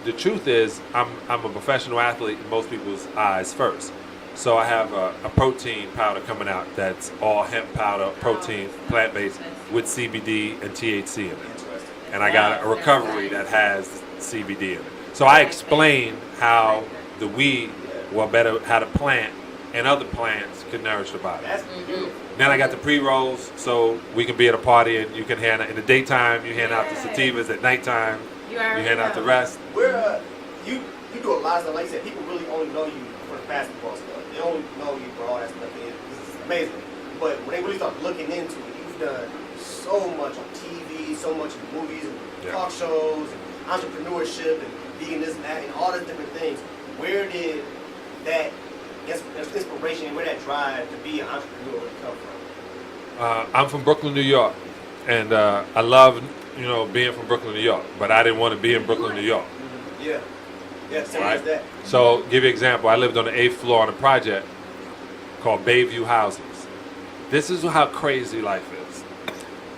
the truth is, I'm a professional athlete in most people's eyes first. So I have a protein powder coming out that's all hemp powder, protein, plant-based, with CBD and THC in it. And I got a recovery that has CBD in it. So I explain how the weed, how the plant and other plants can nourish the body. That's beautiful. Then I got the pre-rolls, so we can be at a party and you can hand out, in the daytime, you hand out the sativas, at nighttime, you hand out the rest. Where you do a lot of stuff. Like you said, people really only know you for the basketball stuff. They only know you for all that stuff. This is amazing. But when they really start looking into it, you've done so much on TV, so much in movies and talk shows and entrepreneurship and veganism and all those different things. Where did that inspiration, where that drive to be an entrepreneur come from? I'm from Brooklyn, New York, and I love being from Brooklyn, New York, but I didn't want to be in Brooklyn, New York. Yeah. Yeah, same Right. as that. So, give you an example. I lived on the 8th floor on a project called Bayview Houses. This is how crazy life is.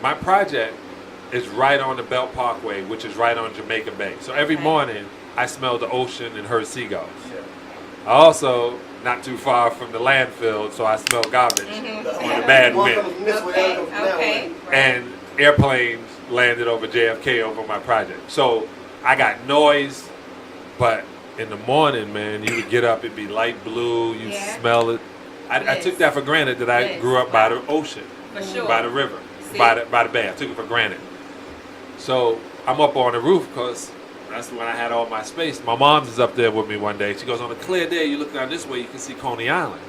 My project is right on the Belt Parkway, which is right on Jamaica Bay. So every morning, I smell the ocean and heard seagulls. Yeah. I also not too far from the landfill, so I smell garbage on the bad wind. Okay. And airplanes landed over JFK over my project. So I got noise, but in the morning, man, you would get up, it'd be light blue, you smell it. I took that for granted that I grew up by the ocean, For sure. by the river, by the bay. I took it for granted. So I'm up on the roof because that's when I had all my space. My mom's is up there with me one day. She goes, on a clear day, you look down this way, you can see Coney Island.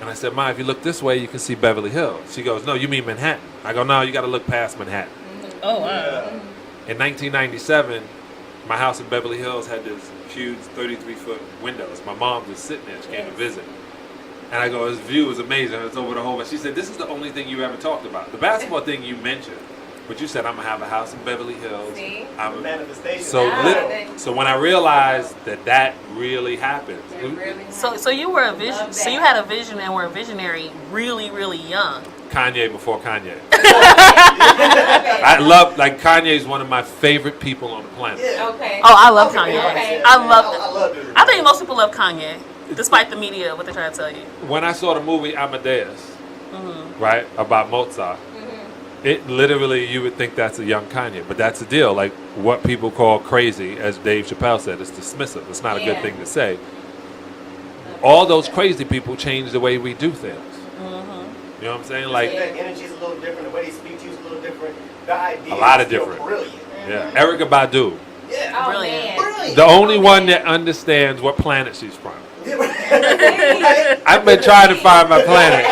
And I said, Ma, if you look this way, you can see Beverly Hills. She goes, no, you mean Manhattan. I go, no, you got to look past Manhattan. Oh, wow. In 1997, my house in Beverly Hills had this huge 33-foot windows. My mom was sitting there. She came to visit. And I go, this view is amazing. It's over the whole. But she said, this is the only thing you ever talked about. The basketball thing you mentioned. But you said, I'm going to have a house in Beverly Hills. See? I'm Manifestation. so when I realized that really happened. So you were a vision. So you had a vision and were a visionary really, really young. Kanye before Kanye. I love, Kanye's one of my favorite people on the planet. Yeah. Okay. Oh, I love Kanye. Okay. I love I love it. I think most people love Kanye, despite the media, what they're trying to tell you. When I saw the movie Amadeus, right, about Mozart, it literally, you would think that's a young Kanye, but that's the deal. Like, what people call crazy, as Dave Chappelle said, is dismissive. It's not a good thing to say. All those crazy people change the way we do things. You know what I'm saying? Like, that energy is a little different. The way they speak to you is a little different. The idea a lot is of still different. brilliant. Yeah, Erykah Badu, Yeah. Oh, Brilliant. man. Brilliant. the only one that understands what planet she's from. Right? I've been trying to find my planet.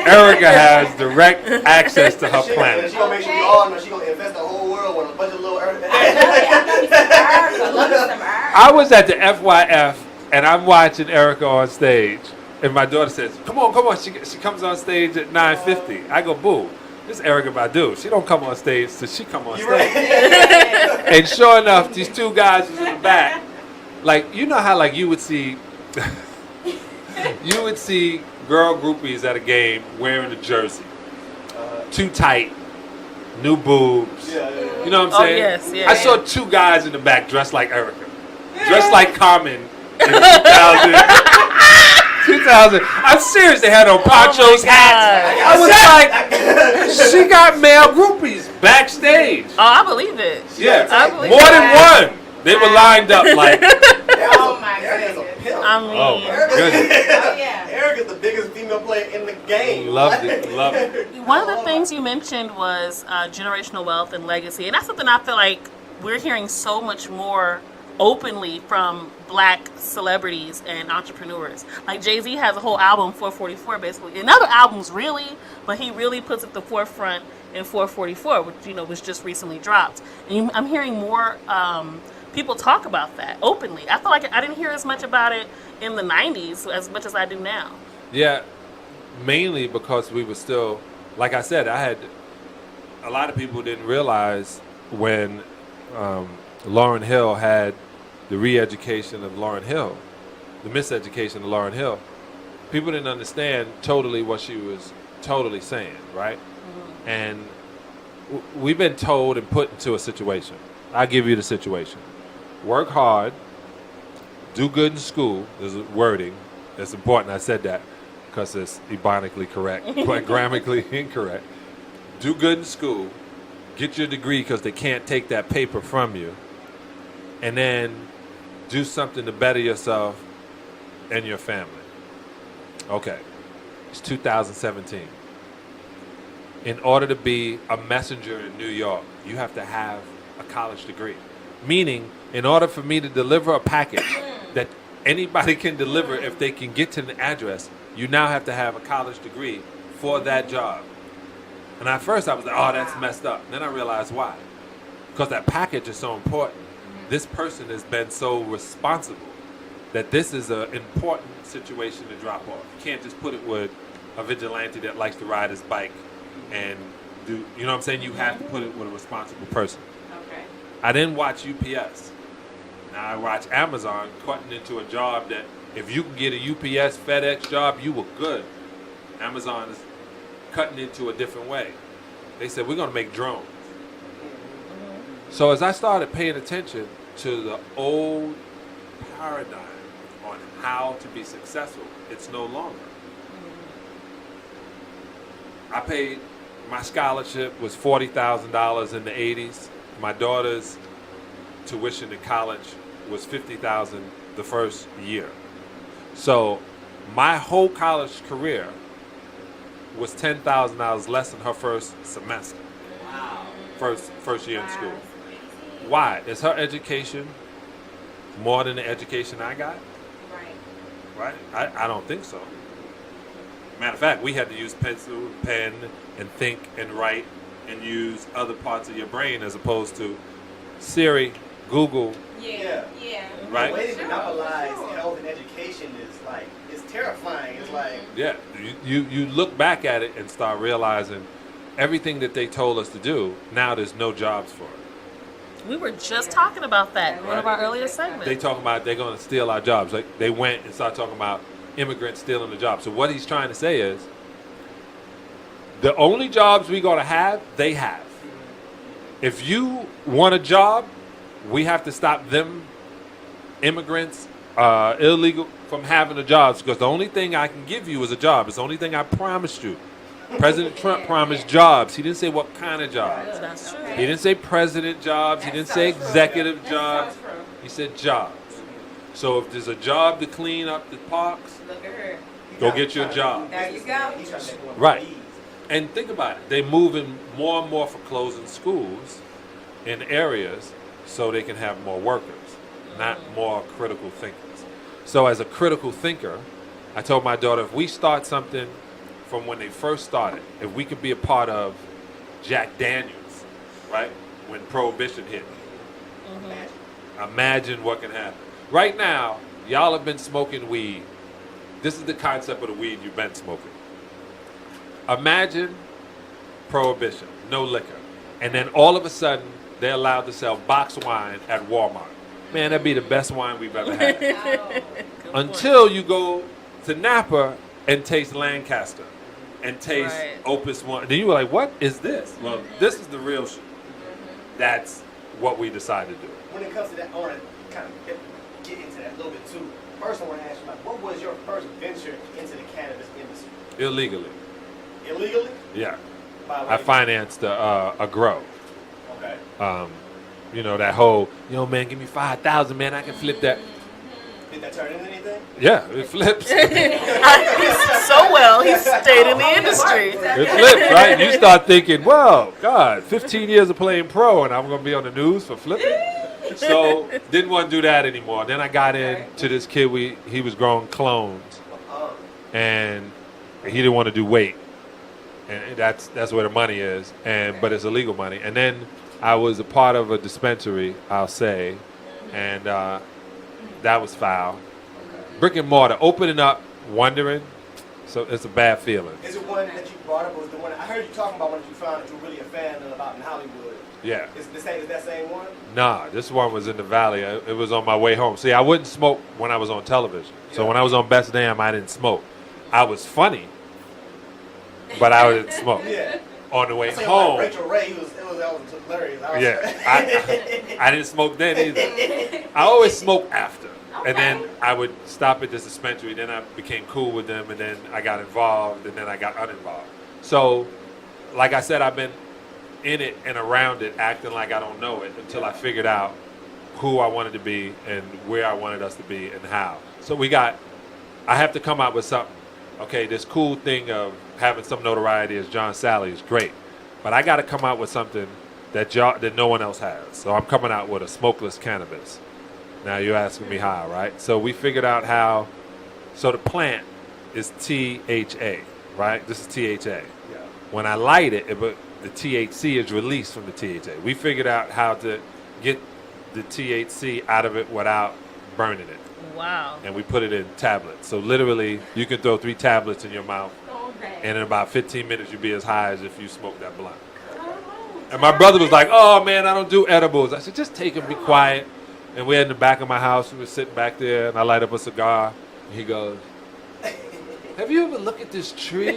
Erica has direct access to her She planet. gonna make sure we all know she gonna invest the whole world with a bunch of little Earth. I was at the FYF and I'm watching Erica on stage, and my daughter says, "Come on!" She comes on stage at 9:50. I go, "Boo! This is Erykah Badu. She don't come on stage till she come on stage." And sure enough, these two guys was in the back. Like, you know how like you would see girl groupies at a game wearing a jersey, too tight, new boobs. Yeah. You know what I'm Oh, saying? yes, yeah, I saw two guys in the back dressed like Erica, dressed like Carmen in 2000. 2000. I'm serious. They had on ponchos, hats. I was like, she got male groupies backstage. Oh, I believe it. Yeah, I believe more that. than one. They were lined up like. Oh my goodness. I mean, Oh, my goodness. Oh, yeah. Erica's the biggest female player in the game. Loved it. Loved it. one of the things you mentioned was generational wealth and legacy, and that's something I feel like we're hearing so much more openly from black celebrities and entrepreneurs. Like Jay-Z has a whole album, 444, basically. And other albums, really, but he really puts at the forefront in 444, which was just recently dropped. And I'm hearing more people talk about that openly. I feel like I didn't hear as much about it in the 90s as much as I do now. Yeah, mainly because we were still, like I said, a lot of people didn't realize when Lauryn Hill had the re-education of Lauryn Hill, the miseducation of Lauryn Hill. People didn't understand totally what she was totally saying, right? Mm-hmm. And we've been told and put into a situation. I'll give you the situation. Work hard, do good in school. There's a wording. It's important I said that because it's ebonically correct, but grammatically incorrect. Do good in school, get your degree because they can't take that paper from you, and then do something to better yourself and your family. Okay, it's 2017. In order to be a messenger in New York, you have to have a college degree. Meaning, in order for me to deliver a package that anybody can deliver if they can get to the address, you now have to have a college degree for that job. And at first I was like, oh, that's messed up. And then I realized why. Because that package is so important. This person has been so responsible that this is an important situation to drop off. You can't just put it with a vigilante that likes to ride his bike and do, you know what I'm saying? You have to put it with a responsible person. Okay. I didn't watch UPS. Now I watch Amazon cutting into a job that if you can get a UPS, FedEx job, you were good. Amazon is cutting into a different way. They said, we're going to make drones. So as I started paying attention to the old paradigm on how to be successful, it's no longer. I paid, my scholarship was $40,000 in the 80s. My daughter's tuition in college was $50,000 the first year. So my whole college career was $10,000 less than her first semester. Wow. First year in school. Why? Is her education more than the education I got? Right. Right? I don't think so. Matter of fact, we had to use pencil, pen, and think and write and use other parts of your brain as opposed to Siri, Google. Yeah. Right? The way they monopolize health and education is like, it's terrifying. It's like, Yeah, you look back at it and start realizing everything that they told us to do, now there's no jobs for it. We were just talking about that in one of our earlier segments. They talk about they're going to steal our jobs. Like they went and started talking about immigrants stealing the jobs. So what he's trying to say is the only jobs we're going to have, they have. If you want a job, we have to stop them, immigrants, illegal, from having the jobs because the only thing I can give you is a job. It's the only thing I promised you. President Trump promised jobs. He didn't say what kind of jobs. That's true. He didn't say president jobs. He didn't say executive jobs. He said jobs. So if there's a job to clean up the parks, Look at her. go get your job. There you go. he's trying to make one Right. of these. And think about it. They're moving more and more for closing schools in areas so they can have more workers, not more critical thinkers. So as a critical thinker, I told my daughter, if we start something from when they first started, if we could be a part of Jack Daniels, right, when Prohibition hit, imagine what can happen. Right now, y'all have been smoking weed. This is the concept of the weed you've been smoking. Imagine Prohibition, no liquor. And then all of a sudden, they're allowed to sell box wine at Walmart. Man, that'd be the best wine we've ever had. Until you go to Napa and taste Lancaster and taste Opus One. Then you were like, what is this? Well, this is the real shit. That's what we decided to do. When it comes to that, I want to kind of get into that a little bit too. First, I want to ask you, like, what was your first venture into the cannabis industry? Illegally. Illegally? Yeah. By I financed a grow. Okay. You know, that whole, yo, man, give me $5,000, man, I can flip that. Did that turn into anything? Yeah, it flips. He's so well. He stayed in the industry. It flips, right? And you start thinking, well, God, 15 years of playing pro and I'm going to be on the news for flipping? So, didn't want to do that anymore. Then I got into this kid, he was growing clones. And he didn't want to do weight. And that's where the money is. But it's illegal money. And then I was a part of a dispensary, I'll say. And that was foul. Brick and mortar, opening up, wondering. So it's a bad feeling. Is it one that you brought up? Or was the one I heard you talking about when you found that you were really a fan of about in Hollywood? Yeah. Is that same one? Nah, this one was in the valley. It was on my way home. See, I wouldn't smoke when I was on television. So when I was on Best Damn, I didn't smoke. I was funny, but I didn't smoke. Yeah. On the way So home. like Rachel Ray, that was hilarious. I didn't smoke then either. I always smoke after. And then I would stop at this dispensary. Then I became cool with them. And then I got involved. And then I got uninvolved. So, like I said, I've been in it and around it, acting like I don't know it until I figured out who I wanted to be and where I wanted us to be and how. So I have to come out with something. Okay, this cool thing of having some notoriety as John Sally is great. But I got to come out with something that no one else has. So I'm coming out with a smokeless cannabis. Now you're asking me how, right? So we figured out how. So the plant is THA, right? This is THA. Yeah. When I light it, the THC is released from the THA. We figured out how to get the THC out of it without burning it. Wow. And we put it in tablets. So literally, you can throw 3 tablets in your mouth, and in about 15 minutes, you'll be as high as if you smoked that blunt. And my brother was like, oh, man, I don't do edibles. I said, just take them, be quiet. And we're in the back of my house. We were sitting back there, and I light up a cigar. And he goes, have you ever looked at this tree?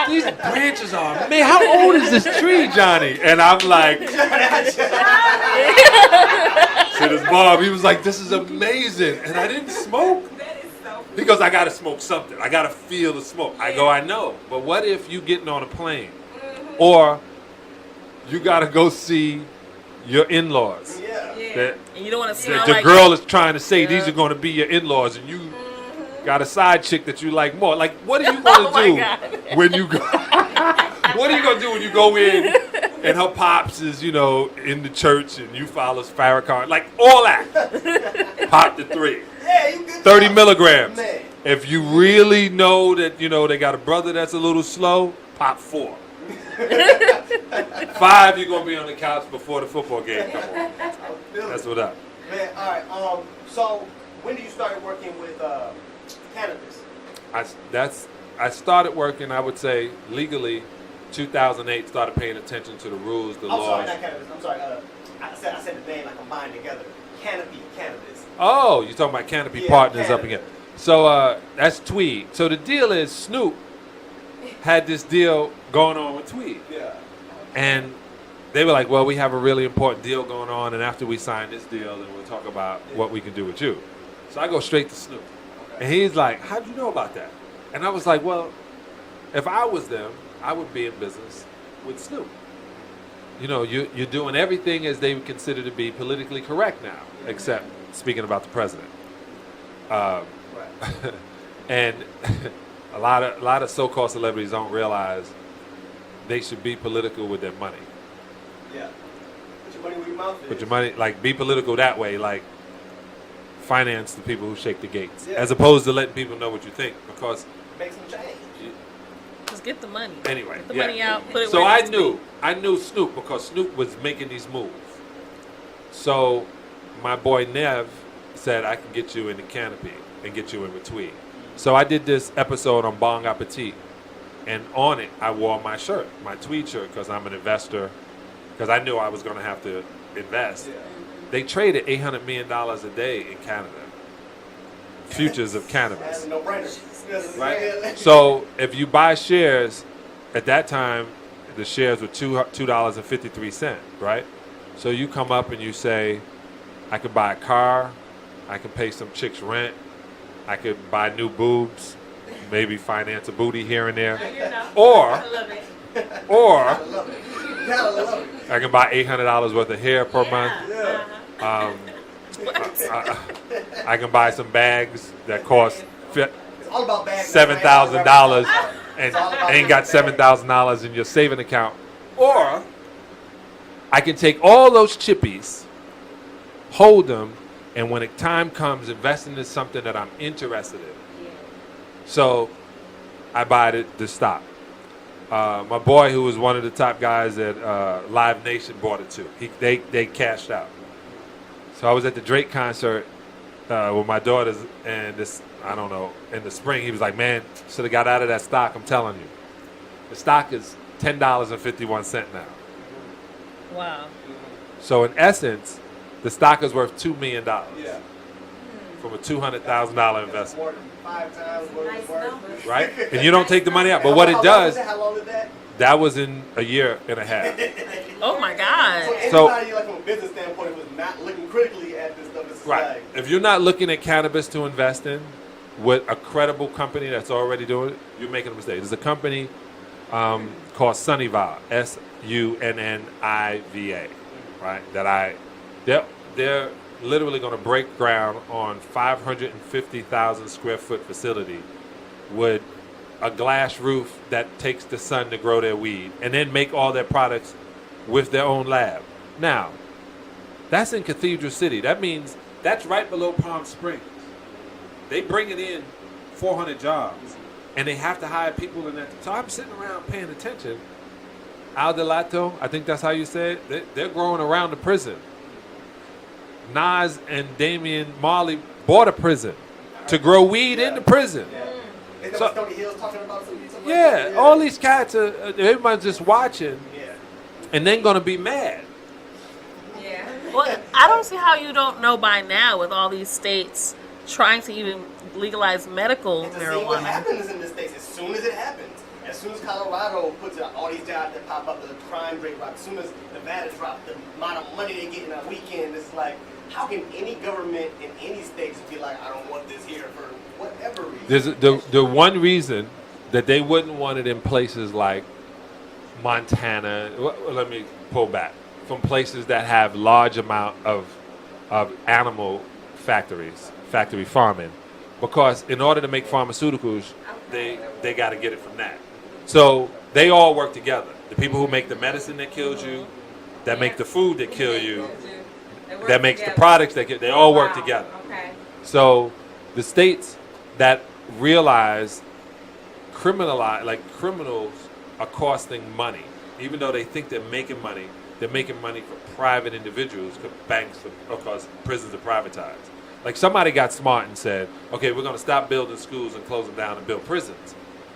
These branches are, man, how old is this tree, Johnny? And I'm like, said his mom, he was like, this is amazing. And I didn't smoke. He goes, I got to smoke something. I got to feel the smoke. I go, I know. But what if you getting on a plane? Or you got to go see your in-laws. Yeah. And you don't want to smell the like girl is trying to say these are going to be your in-laws, and you got a side chick that you like more. Like, what are you going to do when you go? What are you going to do when you go in and her pops is, in the church and you follow Farrakhan? Like, all that. Pop the 3. Yeah, you good 30 milligrams. Man. If you really know that, they got a brother that's a little slow, pop 4. 5, you're going to be on the couch before the football game come on. That's what up. Man, all right. So when did you start working with cannabis? I started working, I would say, legally, 2008, started paying attention to the rules, the laws. Sorry, not cannabis. I'm sorry. I said the name like combined together. Canopy Cannabis. Oh, you're talking about Canopy Partners up again. So that's Tweed. So the deal is Snoop had this deal going on with Tweed. Yeah. And they were like, well, we have a really important deal going on, and after we sign this deal, then we'll talk about what we can do with you. So I go straight to Snoop. Okay. And he's like, how'd you know about that? And I was like, well, if I was them, I would be in business with Snoop. You're doing everything as they would consider to be politically correct now, except speaking about the president. And a lot of so-called celebrities don't realize they should be political with their money. Yeah. Put your money where your mouth is. Put your money, like, be political that way, like, finance the people who shake the gates, Yeah. as opposed to letting people know what you think, because Make some change. just get the money. Anyway, Get the money out, put it so where I it needs to be. I knew Snoop because Snoop was making these moves. So my boy Nev said, I can get you in the Canopy and get you in with Tweed. So I did this episode on Bong Appetit, and on it I wore my shirt, my Tweed shirt, because I'm an investor, because I knew I was going to have to invest. Yeah. They traded $800 million a day in Canada, futures of cannabis. That's a no-brainer. Right. So if you buy shares, at that time, the shares were $2.53, right? So you come up and you say, I could buy a car, I can pay some chick's rent, I could buy new boobs, maybe finance a booty here and there, or I can buy $800 worth of hair per month. I can buy some bags that cost It's all about bags. $7,000 and It's all about ain't got bags. $7,000 in your saving account. Or I can take all those chippies, hold them, and when the time comes, invest into something that I'm interested in. So I buy the stock. My boy, who was one of the top guys at Live Nation, bought it too. They cashed out. So I was at the Drake concert with my daughters, and this, I don't know, in the spring, he was like, man, should have got out of that stock, I'm telling you. The stock is $10.51 now. Wow. So in essence, the stock is worth $2 million Yeah. from a $200,000 investment, More than 5 times what Nice it's worth. numbers. right? And you don't take the money out. But what it does, How long is that? that was in a year and a half. Oh my So God. anybody, like from a business standpoint, who was not looking critically at this stuff, it's Right. like, If you're not looking at cannabis to invest in with a credible company that's already doing it, you're making a mistake. There's a company called Sunnyva, SUNNIVA, right? They're literally going to break ground on 550,000 square foot facility with a glass roof that takes the sun to grow their weed, and then make all their products with their own lab. Now, that's in Cathedral City. That means that's right below Palm Springs. They bring it in 400 jobs, and they have to hire people in that. So I'm sitting around paying attention. Aldelato, I think that's how you say it. They're growing around the prison. Nas and Damian Marley bought a prison to grow weed in the prison. Is So- that what Stony Hill's talking about? Something like Yeah, that? all these cats are, everybody's just watching Yeah. and then going to be mad. Yeah. Well, I don't see how you don't know by now with all these states trying to even legalize medical And to see what marijuana. happens in the States as soon as it happens. As soon as Colorado puts out all these jobs that pop up, the crime rate drop, as soon as Nevada drops, the amount of money they get in a weekend, it's like, how can any government in any state just be like, I don't want this here for whatever reason? There's the one reason that they wouldn't want it in places like Montana. Let me pull back from places that have large amount of animal factories, factory farming, because in order to make pharmaceuticals, they got to get it from that. So they all work together. The people who make the medicine that kills you, that make the food that kill you, that makes the products that they all work together. Okay. So the states that realize criminals are costing money, even though they think they're making money for private individuals, because banks, because prisons are privatized. Like somebody got smart and said, okay, we're going to stop building schools and close them down and build prisons,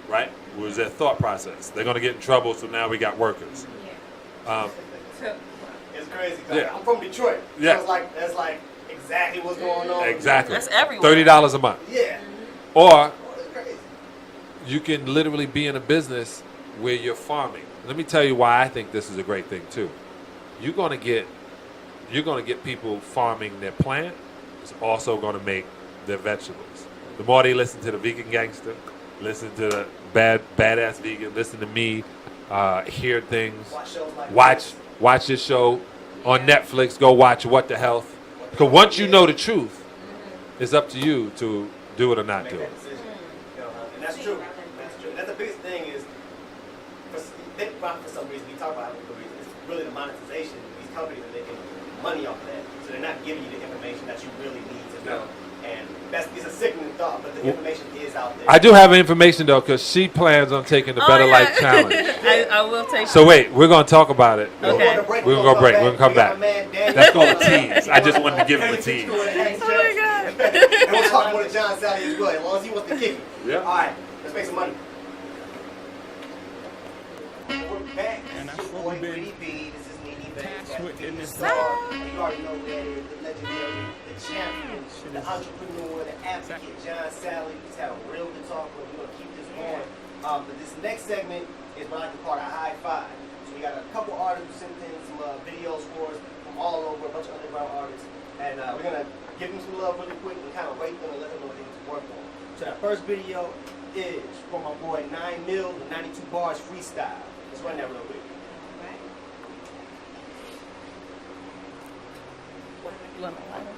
right? Was their thought process. They're going to get in trouble, so now we got workers. It's crazy. 'Cause Yeah. I'm from Detroit. Yeah. So that's like exactly what's going on. Exactly. That's everywhere. $30 a month. Yeah. Or Oh, it's crazy. you can literally be in a business where you're farming. Let me tell you why I think this is a great thing too. You're gonna get people farming their plant. It's also gonna make their vegetables. The more they listen to the vegan gangster, listen to the badass vegan, listen to me, hear things, Watch shows like watch this show on Netflix. Go watch What the Health. Because once you know the truth, it's up to you to do it or not make do that it. decision. You know, and that's true. That's true. That's the biggest thing is, for some reason, we talk about it, but it's really the monetization. These companies are making money off of that, so they're not giving you the information that you really need to know. And it's a sickening thought, but the information is out there. I do have information though, because she plans on taking the Better Life Challenge. I will take So wait, we're gonna talk about it. Okay. We're gonna go break. We're gonna come back. That's That's called a tease. I just wanted to give him a tease. Oh my God. And we'll talk more to John Sally as well, as long as he wants to kick it. Yeah. All right, let's make some money. We're back. This is your boy Witty B. This is NeNe Bankz. You already know who that is. The legendary, the champion, the entrepreneur, the advocate, John Sally. We just had a real good talk, but we're gonna keep this going. But this next segment is what I like to call a high five. So we got a couple artists who sent in some videos for us from all over, a bunch of underground artists, and we're gonna give them some love really quick and kind of rate them and let them know what they need to work on. So that first video is from my boy 9 Mil, the 92 Bars Freestyle. Let's run that real quick. You want my lighter?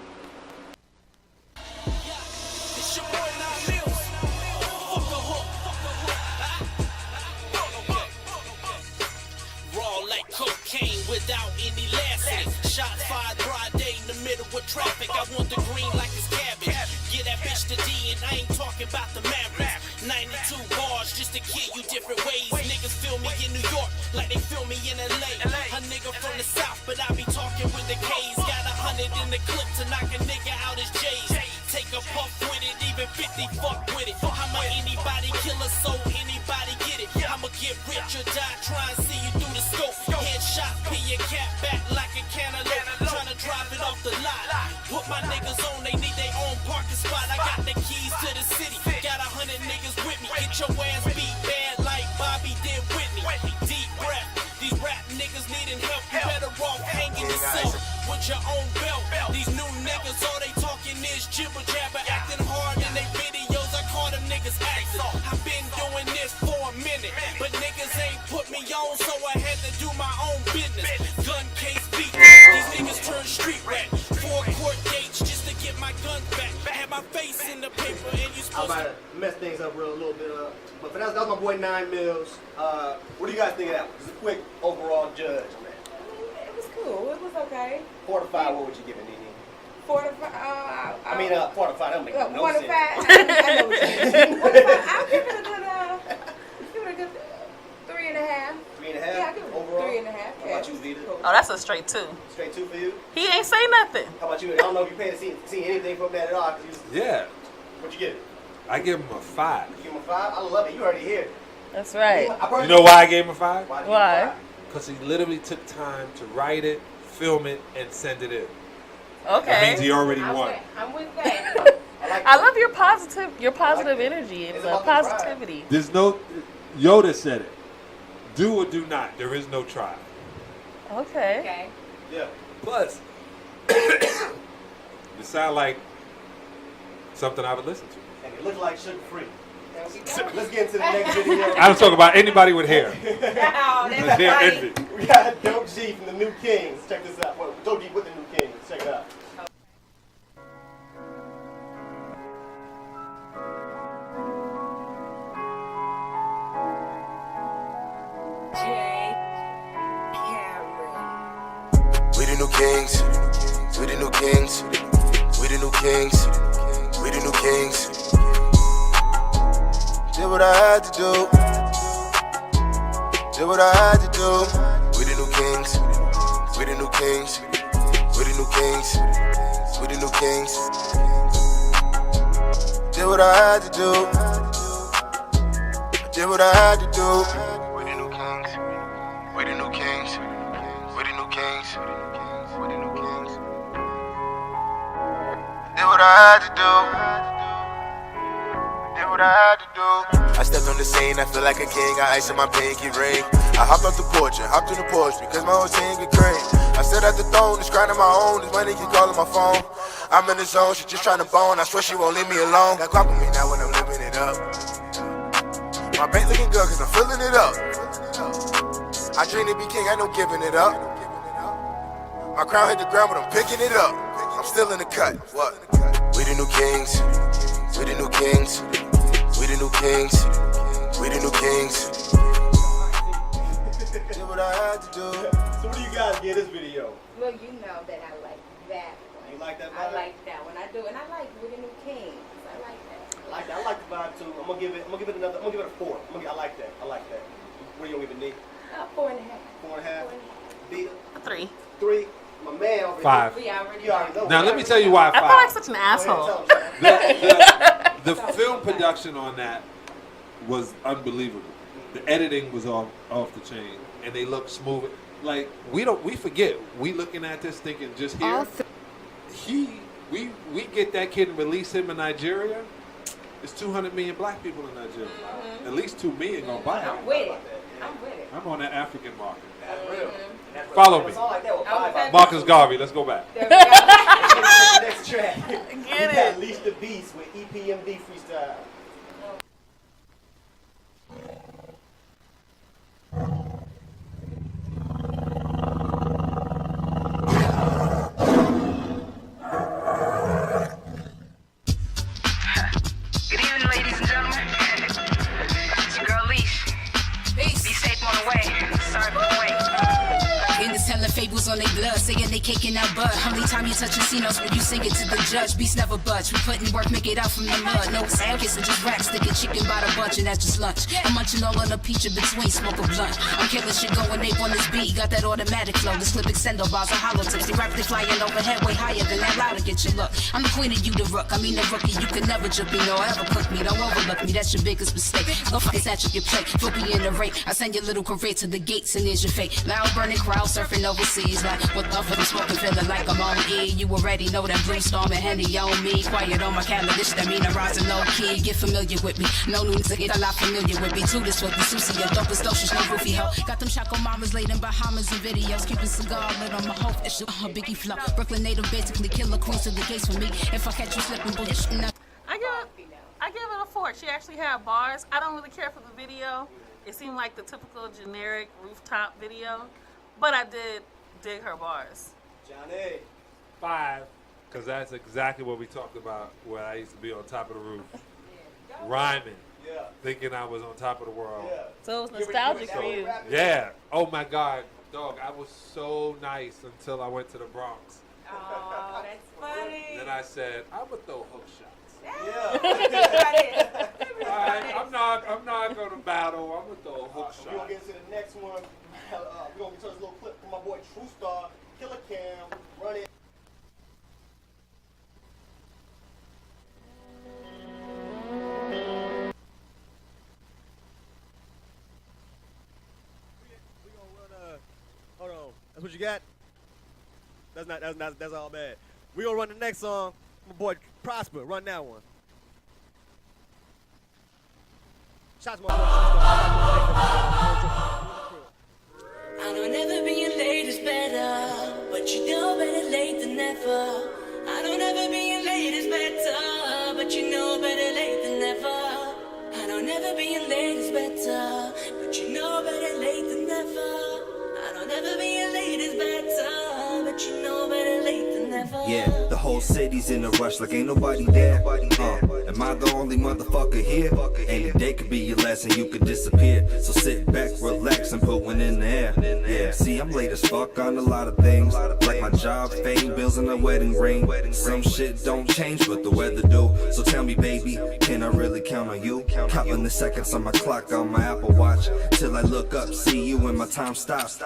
and I ain't talking about the Mavericks. 92 bars just to kill you different ways. Niggas feel me in New York like they feel me in LA. A nigga from the South, but I be talking with the K's. Got 100 in the clip to knock a nigga out his J's. Take a puff with it, even 50 fuck with it. I'ma anybody kill a soul, anybody get it. I'ma get rich or die, try and see you through the scope. Headshot, peel your cap back like a cantaloupe. Tryna drive it off the lot. Put my niggas on, they need their own parking spot. I got the keys to the city, got 100 niggas with me. Get your ass beat bad like Bobby did Whitney. Deep breath, these rap niggas needing help. You better off hanging yourself with your own belt. These new niggas, all they talking is jibber jabber, acting hard in they videos. I call them niggas actors. I've been doing this for a minute, but niggas ain't put me on, so I had to do my own business. Gun case beat, these niggas turn street rat. 4 court dates just to get my gun back. Had my face in the paper, and you supposed I'm about to to mess things up a little bit. But for that was my boy 9 Mills. What do you guys think of that one? Just a quick overall judge on that. It was cool. It was okay. 4 to 5, what would you give it, NeNe? 4 to 5. I mean, 4 to 5, that don't make no 4 to 5. sense. I know what you mean. 4 to 5. I'll give it a good 3.5. 3.5 Yeah, I'll give it overall? 3.5. How about you, Vita? Oh, that's a straight 2. Straight 2 for you? He ain't say nothing. How about you? I don't know if you paid to see anything from that at all. Yeah, What'd you give it? I give him a 5. You give him a 5? I love it. You already here. That's right. You know why I gave him a 5? Why? Because he literally took time to write it, film it, and send it in. That means Okay. he already won. I'm with that. I love your positive energy and It's the about the pride. positivity. There's no, Yoda said it. Do or do not. There is no try. Okay. Okay. Yeah. Plus, it sound like something I would listen to. And it looks like sugar free. There we go. Let's get into the next video. I'm talking about anybody with hair. Oh, that's Hair funny. envy. We got Dope G from the New Kings. Check this out. Well, Dope G with the New Kings. Check it out. We the new kings, we the new kings, we the new kings, we the new kings. Did what I had to do, did what I had to do. We the new kings, we the new kings, we the new kings, we the new kings. Did what I had to do, did what I had to do. We the new kings, we the new kings, we the new kings. We the new kings. Did what I had to do. Did what I had to do. I stepped on the scene, I feel like a king. I ice in my pinky ring. I hopped off the porch and hopped in the porch because my whole team get cream. I sat at the throne, just grinding my own. This money keep calling my phone. I'm in the zone, she just trying to bone. I swear she won't leave me alone. Got guap on me now when I'm living it up. My bank looking good cause I'm filling it up. I dream to be king, I know giving it up. My crown hit the ground, but I'm picking it up. I'm still in the cut. What? We the new kings. We the new kings. We the new kings. We the new kings. Did what I had to do. So what do you guys get this video? Well, you know that I like that one. You like that I vibe? like that one. I do, and I like With the New Kings. I like that. I like the vibe too. I'm gonna give it another. I'm gonna give it a 4. I like that. What do you gonna give it, Nick? 4.5. 4.5. Beta 3. 3. My man over 5. We already You already know. Now let me tell you why I feel 5. like such an asshole. The film production on that was unbelievable. The editing was off the chain, and they look smooth. Like we forget. We looking at this thinking just here. We get that kid and release him in Nigeria. There's 200 million black people in Nigeria. Mm-hmm. At least 2 million gonna buy I'm it. with it. I'm with it. I'm on that African market. That's real. Follow me. It's all like that with I was 5. Marcus Garvey, let's go back. There we go. Next track. Get We got it. Leash the Beast with EPMD freestyle. Good evening, ladies and gentlemen. It's your girl Leash. Be safe on the way. Sorry for the wait. In the telling fables on their blood, saying they caking out bud. How many time you touch casinos when you sing it to the judge? Beats never budge. We putting work, make it out from the mud. No sound kissing, just racks, sticking chicken by the bunch, and that's just lunch. I'm munching all on a peach in between, smoke a blunt. I'm killing shit going ape on this beat. Got that automatic flow. This clip extendo bars are hollow tips. They rapidly flying overhead, way higher than that. Loud to get your look. I'm the queen of you, the rook. I mean the rookie. You can never jump me, no ever cook me. Don't overlook me. That's your biggest mistake. Go fuck satchel your plate. Flippy in the rate. I send your little career to the gates, and here's your fate. Loud burning crowd surfing overseas. Like what the fuck I'm smoking, feeling like I'm on E. You already know that blue storm and Henny on me. Quiet on my calendar, this that mean I'm rising low key. Get familiar with me. No new to get a lot familiar with me. Too this with the Susie, your dope is docious, no roofie hoe. Got them Chaco mamas laid in Bahamas and videos. Keeping cigar lit on my whole issue. Biggie flow. Brooklyn native, basically killer queens to the gates for me. If I catch you slipping, bullshit. I give it a 4. She actually had bars. I don't really care for the video. It seemed like the typical generic rooftop video, but I did dig her bars. Johnny. 5, because that's exactly what we talked about when I used to be on top of the roof, rhyming, thinking I was on top of the world. Yeah. So it was nostalgic for you. Yeah. Oh my God, dog, I was so nice until I went to the Bronx. Oh, that's funny. Then I said, I'm gonna throw hook shots. Yeah. All right, I'm not gonna battle. I'm gonna throw a hook We're gonna shot. get into the next one. We're gonna get to this little clip from my boy True Star, Killer Cam, run it. Hold on. That's what you got? That's all bad. We gonna run the next song. My boy Prosper, run that one. Shots my boy. I know never being late is better, but you know better late than never. I know never being late is better, but you know better late than never. I know never being late is better, but you know better late than never. I know never being late is better, but you know better late than never. Yeah, the whole city's in a rush like ain't nobody there. Am I the only motherfucker here? Any day could be your last and you could disappear. So sit back, relax, and put one in the air. Yeah, see, I'm late as fuck on a lot of things, like my job, fame, bills, and a wedding ring. Some shit don't change, but the weather do. So tell me, baby, can I really count on you? Counting the seconds on my clock on my Apple Watch till I look up, see you, and my time stops.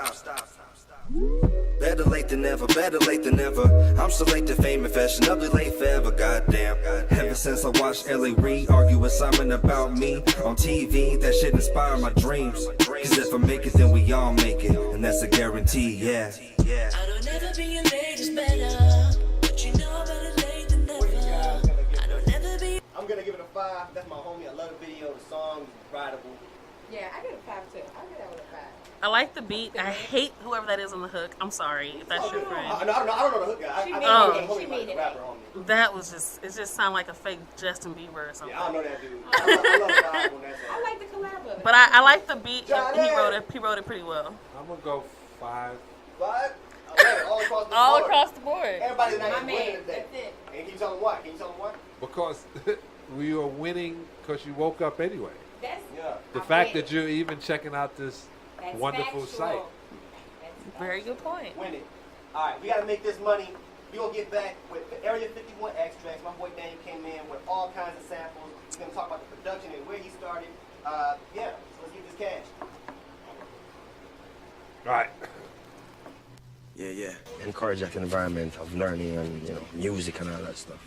Better late than never, better late than never. I'm so late to fame and fashionably late forever, goddamn. Ever since I watched L.A. Reid argue with Simon about me on TV, that shit inspired my dreams. Cause if I make it, then we all make it, and that's a guarantee, yeah. I don't never being late is better, but you know better late than never. I don't never be. I'm gonna give it a 5. That's my homie. I love the video. The song is rideable. Yeah, I give it a 5 too. I give that one a 5. I like the beat. I hate whoever that is on the hook. I'm sorry if that's your friend. I don't know the hook guy. She I mean know it. the She homie, mean like the it. rapper homie. That was just, it just sounded like a fake Justin Bieber or something. Yeah, I don't know that dude. I love the vibe on that song. I like the collab of it. But I like the beat. Johnny. He wrote it pretty well. I'm gonna go 5. 5? I love it. All across the board. All across the board. Everybody's not My even winning man, today. that's it. And can you tell them why? Can you tell them why? Because we are winning because you woke up anyway. That's The fact that you're even checking out this That's wonderful factual. site. That's Very good point. Win it. All right, we got to make this money. We're going to get back with Area 51 extracts. My boy Daniel came in with all kinds of samples. We're going to talk about the production and where he started. Yeah, so let's get this cash. All right. Yeah. Encourage that environment of learning and, music and all that stuff.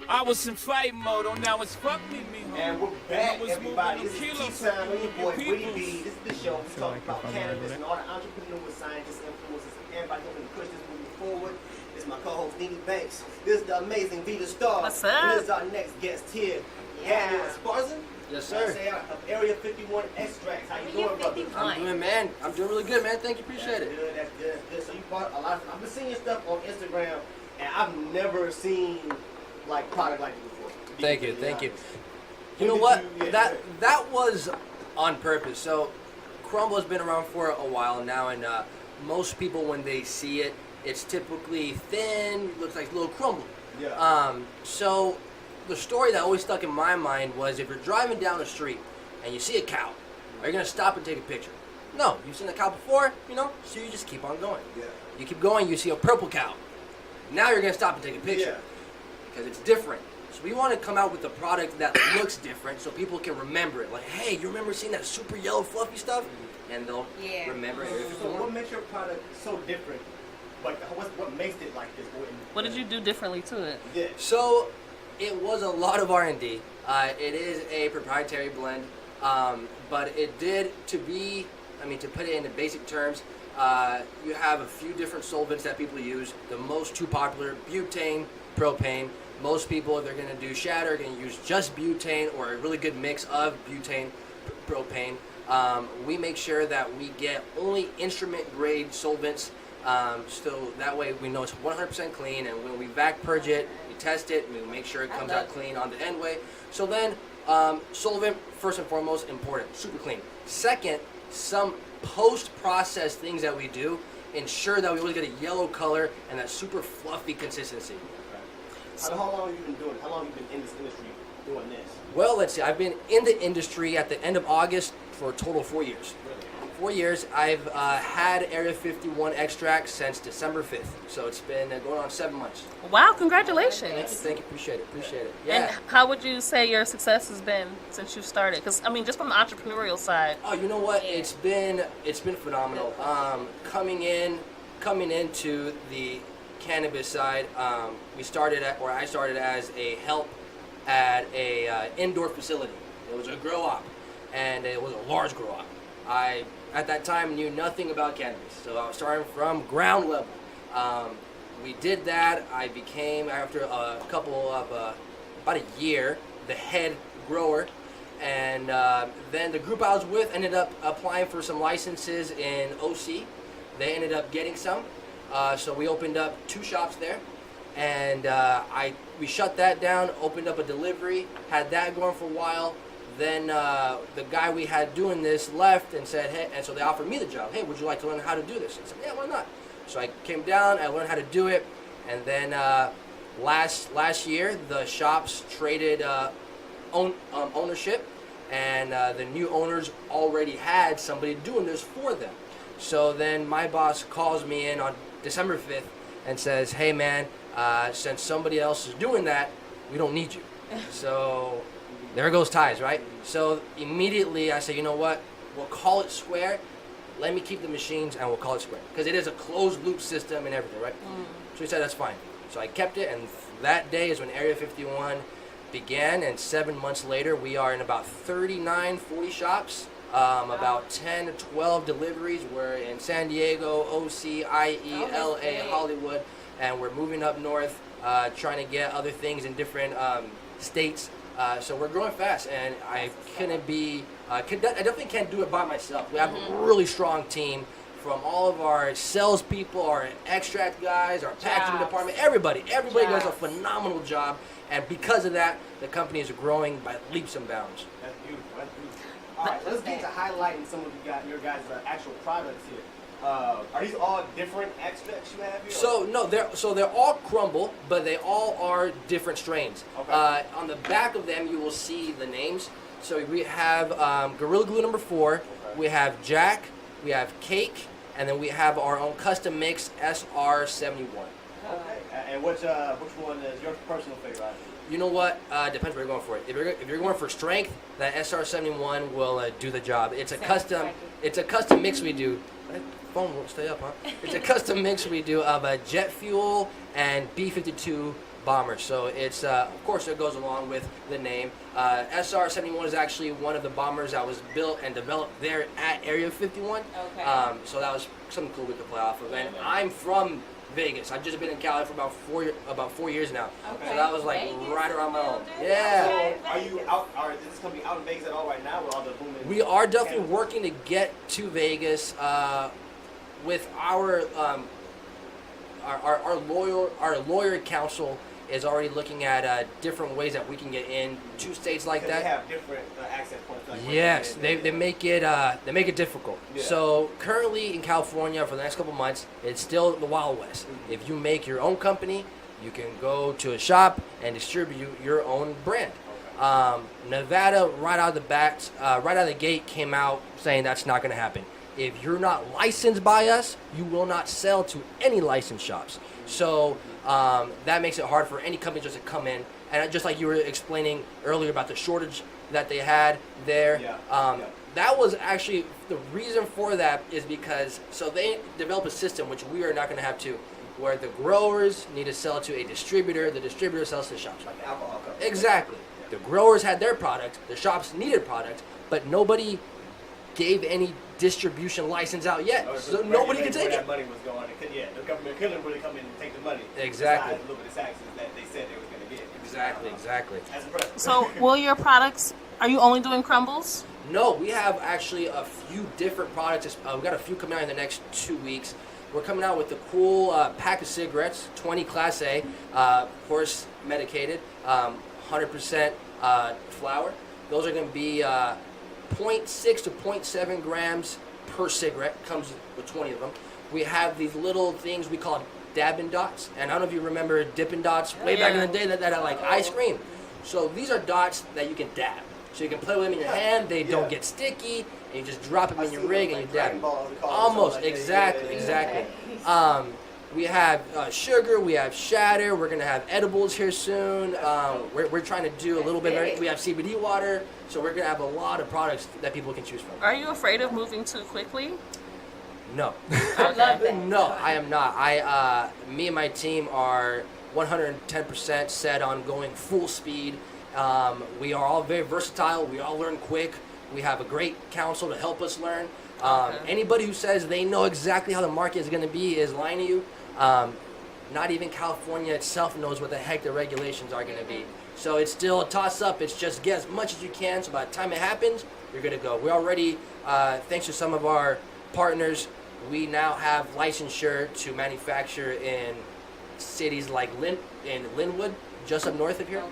I was in fight mode, now it's fuck me, And we're back, everybody. This is Tea Time with your boy Witty B. This is the show. We talk about cannabis and all the entrepreneurs, scientists, influencers, and everybody hoping to push this movie forward. This is my co-host NeNe Bankz. This is the amazing Vita Star. What's up? And this is our next guest here. Daniel Esparza. Yes, sir. Say of Area 51 Extracts. How you doing, brother? I'm doing, man. I'm doing really good, man. Thank you. Appreciate That's it. good. That's good. That's good. So you bought a lot. I've been seeing your stuff on Instagram, and I've never seen like product like this before. Thank you. Thank you. When You know did what? you- yeah, That was on purpose. So, Crumble has been around for a while now, and most people, when they see it, it's typically thin, looks like a little crumble. Yeah. So, the story that always stuck in my mind was if you're driving down the street and you see a cow, are you going to stop and take a picture? No. You've seen a cow before, so you just keep on going. Yeah. You keep going, you see a purple cow. Now you're gonna stop and take a picture because it's different. So we want to come out with a product that looks different, so people can remember it. Like, hey, you remember seeing that super yellow fluffy stuff? And they'll remember it. So what makes your product so different? Like, what makes it like this? What did you do differently to it? Yeah. So it was a lot of R&D. It is a proprietary blend, but it did to put it into basic terms. You have a few different solvents that people use. The most two popular, butane, propane. Most people, if they're going to do shatter, are going to use just butane or a really good mix of butane, propane. We make sure that we get only instrument-grade solvents, so that way we know it's 100% clean, and when we vac purge it, we test it, and we make sure it comes out clean on the end way. So then, solvent, first and foremost, important, super clean. Second, some post-process things that we do ensure that we always get a yellow color and that super fluffy consistency. How long have you been doing? How long have you been in this industry doing this? Well, let's see. I've been in the industry at the end of August for a total of 4 years. 4 years. I've had Area 51 extract since December 5th. So it's been going on 7 months. Wow, congratulations. Thank you. Appreciate it. Yeah. And how would you say your success has been since you've started? Because, I mean, just from the entrepreneurial side. Oh, you know what? It's been phenomenal. Coming into the cannabis side, I started as a help at a indoor facility. It was a grow op, and it was a large grow op. I at that time knew nothing about cannabis, so I was starting from ground level. We did that. I became, after about a year, the head grower, and then the group I was with ended up applying for some licenses in OC. They ended up getting some. So we opened up 2 shops there, and we shut that down, opened up a delivery, had that going for a while. Then the guy we had doing this left and said, hey, and so they offered me the job. Hey, would you like to learn how to do this? I said, yeah, why not? So I came down, I learned how to do it, and then last year the shops traded ownership, and the new owners already had somebody doing this for them. So then my boss calls me in on December 5th and says, hey man, since somebody else is doing that, we don't need you. So there goes ties, right? So immediately I say, you know what, we'll call it square. Let me keep the machines and we'll call it square. Because it is a closed loop system and everything, right? So he said, that's fine. So I kept it, and that day is when Area 51 began, and 7 months later we are in about 39, 40 shops. About 10 to 12 deliveries. We're in San Diego, OC, IE, LA, Hollywood, and we're moving up north, trying to get other things in different states. So we're growing fast, and I definitely can't do it by myself. We have a really strong team from all of our salespeople, our extract guys, our packaging department, everybody does a phenomenal job, and because of that, the company is growing by leaps and bounds. That's beautiful. All right, let's get to highlighting some of your guys' actual products here. Are these all different extracts you have here? So no, they're all crumble, but they all are different strains. Okay. On the back of them, you will see the names. So we have Gorilla Glue number 4. Okay. We have Jack. We have Cake, and then we have our own custom mix SR71. Okay. And which one is your personal favorite? You know what? Depends where you're going for it. If you're going for strength, that SR71 will do the job. It's a custom mix we do. That phone won't stay up, huh? It's a custom mix we do of jet fuel and B-52 bombers. So it's of course it goes along with the name. SR71 is actually one of the bombers that was built and developed there at Area 51. Okay. So that was something cool we could play off of. And I'm from Vegas. I've just been in Cali for about 4 years now. Okay. So that was like Vegas. right around my home. Yeah. So are you out? Is this company out in Vegas at all right now with all the booming? We are definitely working to get to Vegas with our lawyer counsel is already looking at different ways that we can get in to states like that. They have different access points. Like Yes, they make it difficult. Yeah. So currently in California for the next couple months, it's still the Wild West. If you make your own company, you can go to a shop and distribute your own brand. Nevada, right out of the gate, came out saying that's not going to happen. if you're not licensed by us, you will not sell to any licensed shops. So that makes it hard for any company just to come in. And just like you were explaining earlier about the shortage that they had there, that was actually the reason for that is because so they develop a system which we are not going to have to, where the growers need to sell to a distributor, the distributor sells to shops. Like the alcohol company. Exactly. The growers had their product, the shops needed product, but nobody gave any distribution license out yet, so nobody could take it. That money was going, the government couldn't really come in and take the money. Exactly. Besides a little bit of taxes that they said they was going to get. Exactly. That's impressive. So, will your products? Are you only doing crumbles? No, we have actually a few different products. We got a few coming out in the next 2 weeks. We're coming out with the cool pack of cigarettes, 20 Class A, horse medicated, 100% flour. Those are going to be 0.6 to 0.7 grams per cigarette. Comes with 20 of them. We have these little things we call Dabbin' Dots, and I don't know if you remember Dippin' Dots way back in the day that had like ice cream. So these are dots that you can dab. So you can play with them in your hand. They don't get sticky, and you just drop them in your rig and you dab them. Almost, exactly. We have sugar, we have shatter, we're going to have edibles here soon. We're trying to do a little bit, we have CBD water, so we're going to have a lot of products that people can choose from. Are you afraid of moving too quickly? No. I love that. No, I am not. Me and my team are 110% set on going full speed. We are all very versatile. We all learn quick. We have a great counsel to help us learn. Anybody who says they know exactly how the market is going to be is lying to you. Not even California itself knows what the heck the regulations are going to be. So it's still a toss-up. It's just get as much as you can. So by the time it happens, you're going to go. We're already, thanks to some of our partners, we now have licensure to manufacture in cities like Linwood, just up north of here,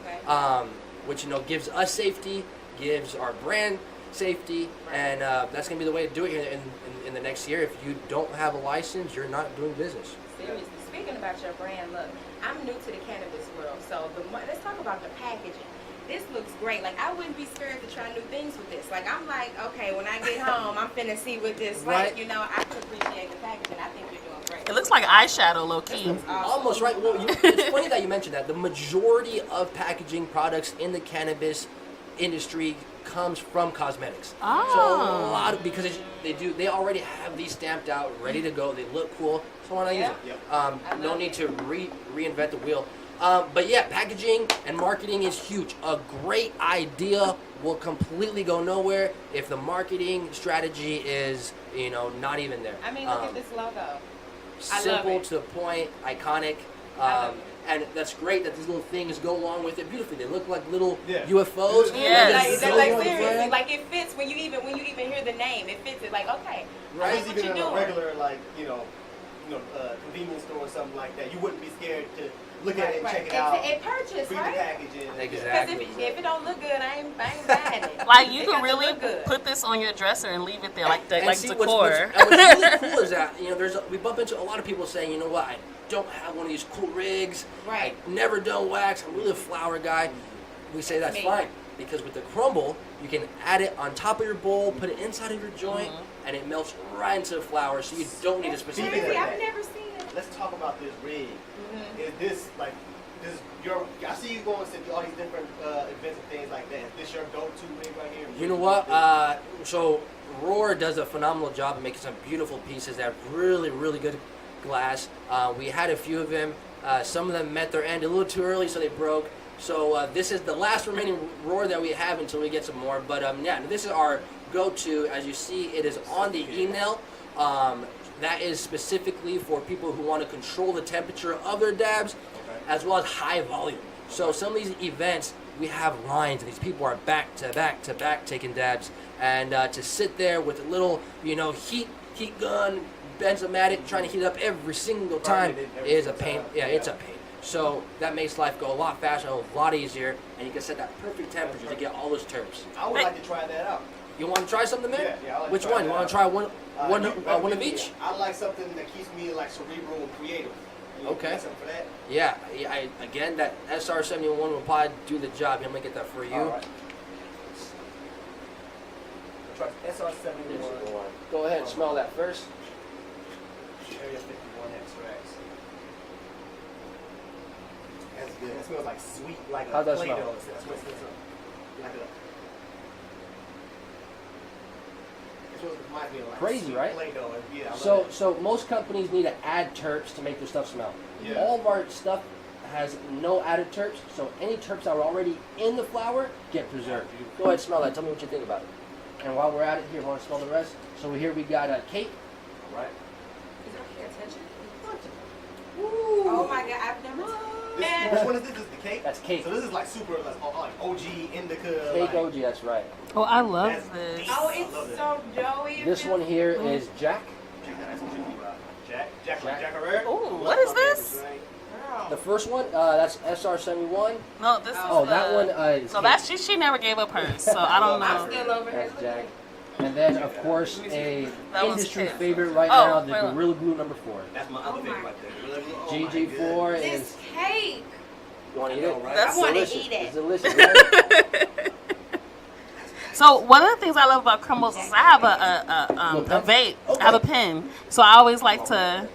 which gives us safety, gives our brand safety, and that's going to be the way to do it here in the next year. If you don't have a license, you're not doing business. Seriously, speaking about your brand, look, I'm new to the cannabis world, so let's talk about the packaging. This looks great. Like, I wouldn't be scared to try new things with this. Like, I'm like, okay, when I get home, I'm finna see what this like. I can appreciate the packaging. I think you're doing great. It looks like eyeshadow, low key. Almost right. Well, it's funny that you mentioned that. The majority of packaging products in the cannabis industry comes from cosmetics. Oh. So a lot of, because they already have these stamped out, ready to go. They look cool. So why not use it? No need to reinvent the wheel. But yeah, packaging and marketing is huge. A great idea will completely go nowhere if the marketing strategy is, not even there. I mean, look at this logo. Simple, to the point, iconic. And that's great that these little things go along with it beautifully. They look like little UFOs. Yes. Like seriously, like it fits when you even hear the name. It fits it. Like, okay, right. What Even you in doing? A regular convenience store or something like that, you wouldn't be scared to look at it and check it out. And purchase, read right? the packaging. Exactly. Because if it don't look good, I ain't buying it. Like, you It can got to really look good. put this on your dresser and leave it there, like See, decor. What's really cool is that we bump into a lot of people saying, I don't have one of these cool rigs. Right. I've never done wax. I'm really a flower guy. We say that's fine because with the crumble, you can add it on top of your bowl, put it inside of your joint, and it melts right into the flour. So you don't need a specific rig. I've never seen it. Let's talk about this rig. Is this I see you going to all these different events and things like that. Is this your go-to rig right here? You know what? So Roar does a phenomenal job of making some beautiful pieces that have really, really good glass. We had a few of them. Some of them met their end a little too early, so they broke. So this is the last remaining Roar that we have until we get some more. But this is our go-to. As you see, it is on the e-nail. That is specifically for people who want to control the temperature of their dabs, as well as high volume. So some of these events, we have lines, and these people are back to back to back taking dabs, and to sit there with a little, heat gun, benzomatic, trying to heat up every single time is a pain. Yeah, it's a pain. So that makes life go a lot faster, a lot easier, and you can set that perfect temperature to get all those terps. I would like to try that out. You want to try something, man? Yeah, I like Which to try one? You that want to out. try one of each? I like something that keeps me like cerebral and creative. Okay. Something for that? Yeah. Again, that SR71 will probably do the job. I'm gonna get that for you. All right. Try SR71. 71. Go ahead and smell that first. Area 51 extracts. That's good. It smells like sweet, like How a does that Play-Doh. smell? That's what it smells like. It reminds me of like Crazy, sweet right? Play-Doh. Yeah, I love So, it. so most companies need to add terps to make their stuff smell. Yeah. All of our stuff has no added terps, so any terps that were already in the flower get preserved. Go ahead, smell that. Tell me what you think about it. And while we're at it, here, want to smell the rest? So here we got a cake. All right. Is it okay to touch it? Oh my God, I've never. Which one is this? This is the cake? That's cake. So this is like super, like OG indica. Cake like, OG, that's right. Oh, I love That's this. deep. Oh, I it's love it. so doughy. This one here is Jack. Jack Herrera. Ooh, what is this? The first one, that's SR71. No, this is Oh, that one is So cake. that's she never gave up hers, so I don't I'm know. still over here. That's Jack. And then, of course, a That one's industry cake. favorite right Oh, now, the wait, wait. Gorilla Glue number 4. That's my other favorite right there. GG4 This is. cake. You want to eat it? That's I want to delicious. eat it. It's delicious, right? So one of the things I love about crumbles is I have a vape. I have a pen, so I always like to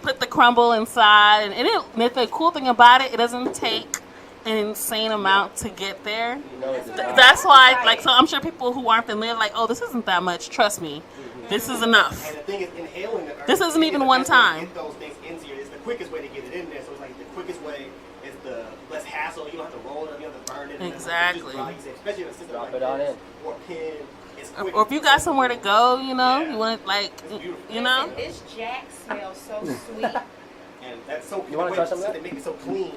put the crumble inside, and the cool thing about it, it doesn't take an insane amount to get there. That's why, like, so I'm sure people who aren't familiar, like, oh, this isn't that much. Trust me, this is enough. And the thing is, inhaling the herb, This isn't even one time. Get those things into you. It's the quickest way to get it in there. So it's like the quickest way is the less hassle. You don't have to roll it. You don't have to burn it. Exactly. Especially in a system Drop like it on this, in. or a pen. It's quick. Or if you got somewhere to go, you know, you want to, like, you know. Listen, this Jack smells so sweet. And that's so. You wanna try some of that? They make it so clean.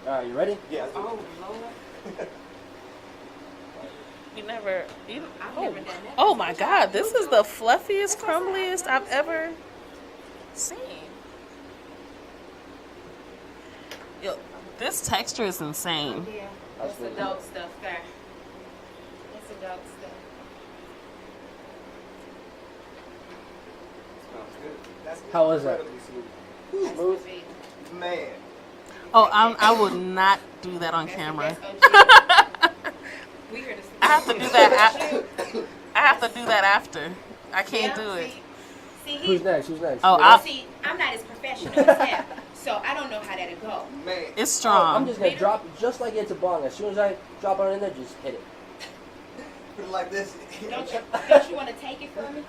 Alright, you ready? Yeah. Oh Lord. You never. I've never done that. Oh my God! This is the fluffiest, crumbliest I've ever seen. Yo, this texture is insane. Yeah, that's adult stuff there. That's adult stuff. How was that? Smooth. Man. Oh, I would not do that on camera. We heard this. I have to do that. I have to do that after. I can't do it. See, Who's next? Who's next? see, I'm not as professional as him, so I don't know how that'll go. Man. It's strong. I'm just gonna drop it just like it's a bong. As soon as I drop it in there, just hit it. Put it like this. Don't you want to take it from me?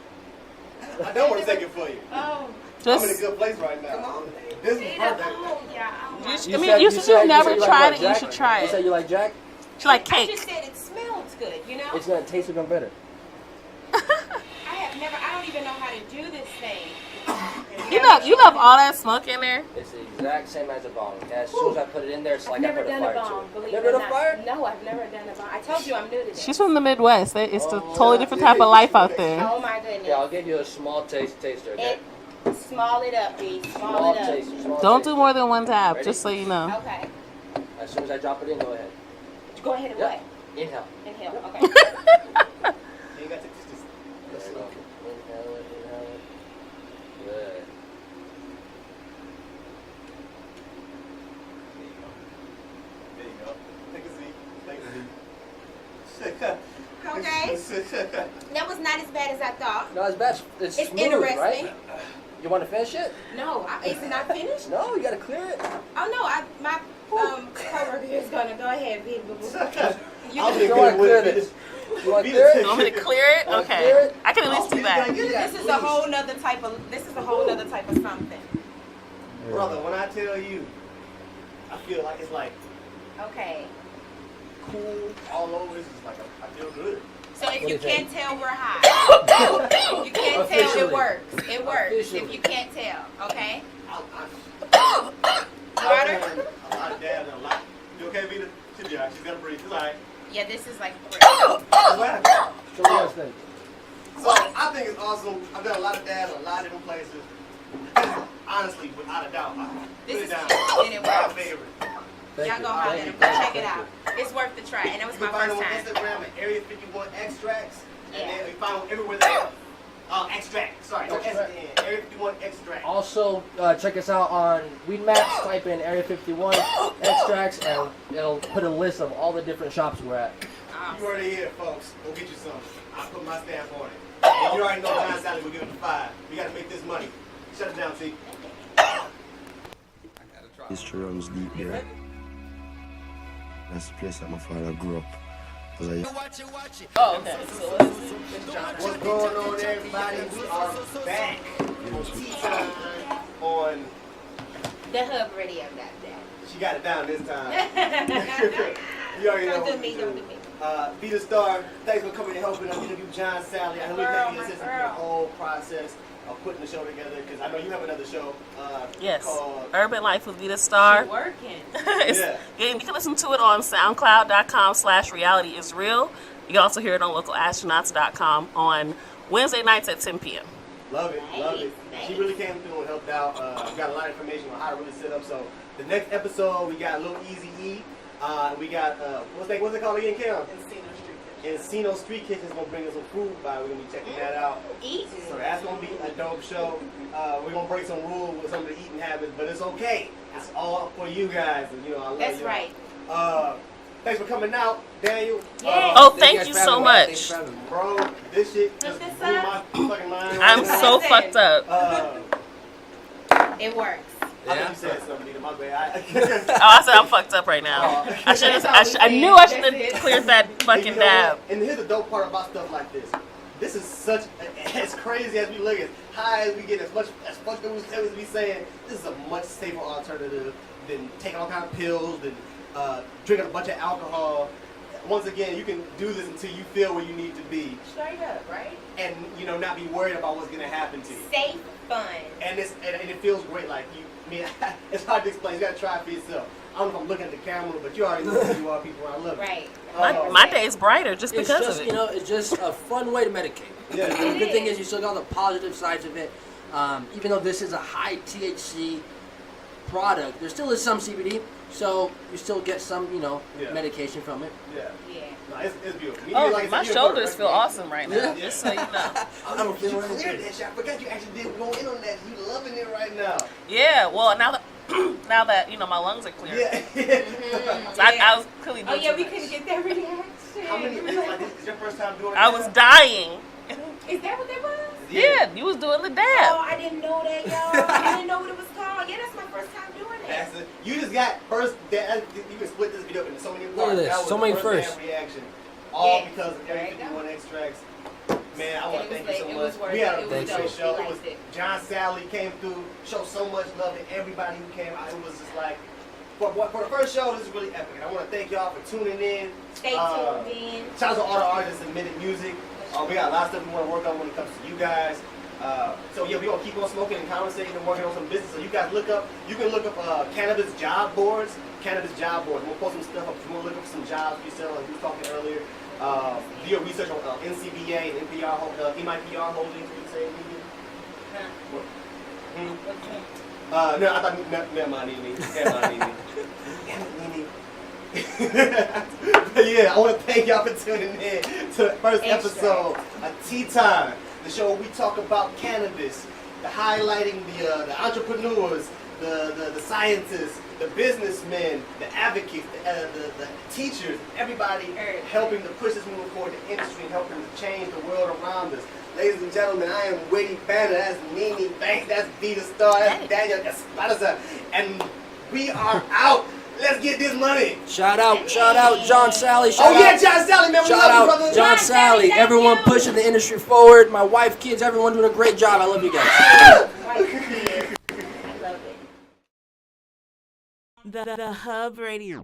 I don't want to take it for you. Oh. I'm in a good place right now. This is perfect. Oh, yeah. You should never tried it. You should try You said it. you like Jack? She like I cake. just said it smells good, you know? It's gonna taste even better. I don't even know how to do this thing. You love all that smoke in there. It's the exact same as a bong. As soon as I put it in there, it's like I put a fire to it. believe Never it or done a not. fire? No, I've never done a bong. I told you I'm new to this. She's from the Midwest. It's a totally different type of life out there. Oh my goodness. Yeah, I'll give you a small taster, okay? Small it up, B. Small Small it up. taste. Small Don't taste. do more than one tab, Ready? just so you know. Okay. As soon as I drop it in, go ahead. Go ahead and Yep. what? Inhale. Inhale. Okay. You got to just There you go. Inhale it, inhale it. Good. There you go. Take a seat. Take a seat. Okay. That was not as bad as I thought. No, it's bad. It's smooth, interesting. right? You want to finish it? No, is it not finished? No, you gotta clear it. Oh no, my coworker is gonna go ahead, B. You I'll can be You want good to with clear it. this? You want to clear it? You want me to clear it? Wanna Okay. clear it? I can at least do that. This is a whole nother type of. This is a whole nother type of something. Brother, when I tell you, I feel like it's like Okay. cool all over. It's just like I feel good. So if What you do you can't think? tell we're high, you can't tell Officially. it works. It works Officially. if you can't tell. Okay. Water. Water. A lot of dabs and a lot. You okay, Vita? She'll be alright. She's gonna breathe. It's alright. Yeah, this is like. What? So what do you guys think? So I think it's awesome. I've done a lot of dabs in a lot of different places. Honestly, without a doubt, I This put it is down. cute and it My works. favorite. Thank Y'all you. go holler Thank at you. them. Go Thank check you. it out. It's worth the try, and that was You my can find first them on time. Instagram at Area 51 Extracts. And Yeah. then you find them everywhere there. Extract. Sorry, no S at the end. Area 51 Extract. Also, check us out on Weed Maps. Type in Area 51 Extracts, and it'll put a list of all the different shops we're at. You heard it here, folks. Go get you some. I'll put my stamp on it. And you already know John Sally will give it a 5. We got to make this money. Shut it down, T. History runs deep there. That's the place that my father grew up. Oh, okay. So what's going on, everybody? We are back on The Hub Radio got that. She got it down this time. You already know. Don't do me. Be the Star. Thanks for coming and helping us interview John Sally. I know we're assistant for the whole process of putting the show together because I know you have another show. Yes. Called Urban Life with Vita Star. Working. You can listen to it on SoundCloud.com/realityisreal. You can also hear it on localastronauts.com on Wednesday nights at 10 p.m. Love it, love it. She really came through and helped out. We got a lot of information on how to really set up. So the next episode, we got a little Easy E. We got what's it called again, Kim? Encino Street Kitchen is gonna bring us some food by. We're gonna be checking that out. So that's gonna be a dope show. We're gonna break some rules with some of the eating habits, but it's okay. It's all for you guys. And, you know, I love That's you. right. Thanks for coming out, Daniel. Thank you so much. Bro, this shit just blew my fucking mind. I'm so fucked up. It works. I thought you said something, my bad. I said I'm fucked up right now. I knew I should have cleared that fucking dab. And here's the dope part about stuff like this. This is such, as crazy as we look, as high as we get, as fucked up as we saying, this is a much safer alternative than taking all kind of pills, than drinking a bunch of alcohol. Once again, you can do this until you feel where you need to be. Straight up, right? And, you know, not be worried about what's going to happen to you. Safe, fun. And it feels great. Like, it's hard to explain. You got to try it for yourself. I don't know if I'm looking at the camera, but you already know who you are, people. I love it. Right. My day is brighter just because of it. You know, it's just a fun way to medicate. Yeah. The good thing is you still got the positive sides of it. Even though this is a high THC product, there still is some CBD, so you still get some, medication from it. Yeah. No, it's beautiful. My shoulders feel awesome right now. Just so you know. I don't feel that shit. I forgot you actually did go in on that. You loving it right now. Yeah. Well, now that my lungs are clear. Yeah. So I was clearly doing we couldn't get that reaction. How many? Is your first time doing it? I was dying. Is that what that was? Yeah, you was doing the dab. Oh, I didn't know that, y'all. I didn't know what it was called. Yeah, that's my first time doing it. That's it. You just got first. You can split this video into so many parts. Look at this. That was So the many first firsts. reaction. All because of every 51 extracts. Man, I want to thank you so much. We had a really great show. It was John Sally came through, showed so much love to everybody who came out. It was just like, for the first show, this is really epic. And I want to thank y'all for tuning in. Stay tuned in. Shout out to all the artists that submitted music. We got a lot of stuff we want to work on when it comes to you guys. So yeah, we're going to keep on smoking and conversating and working on some business. So you guys you can look up cannabis job boards. We'll post some stuff up if you want to look up some jobs for yourself, like we were talking earlier. Do your research on NCBA and MIPR holdings. Did you say anything? No, I thought, never mind, NeNe. But yeah, I want to thank y'all for tuning in to the first episode of Tea Time, the show where we talk about cannabis, highlighting the entrepreneurs, the scientists, the businessmen, the advocates, the teachers, everybody helping to push this movement forward, the industry, and helping to change the world around us. Ladies and gentlemen, I am Witty Banner, that's NeNe, Bankz, that's Vita Star, that's Daniel, that's Spider, and we are out. Let's get this money. Shout out, John Sally. John Sally, man. Shout out, John Sally. Everyone pushing the industry forward. My wife, kids, everyone doing a great job. I love you guys. The Hub Radio.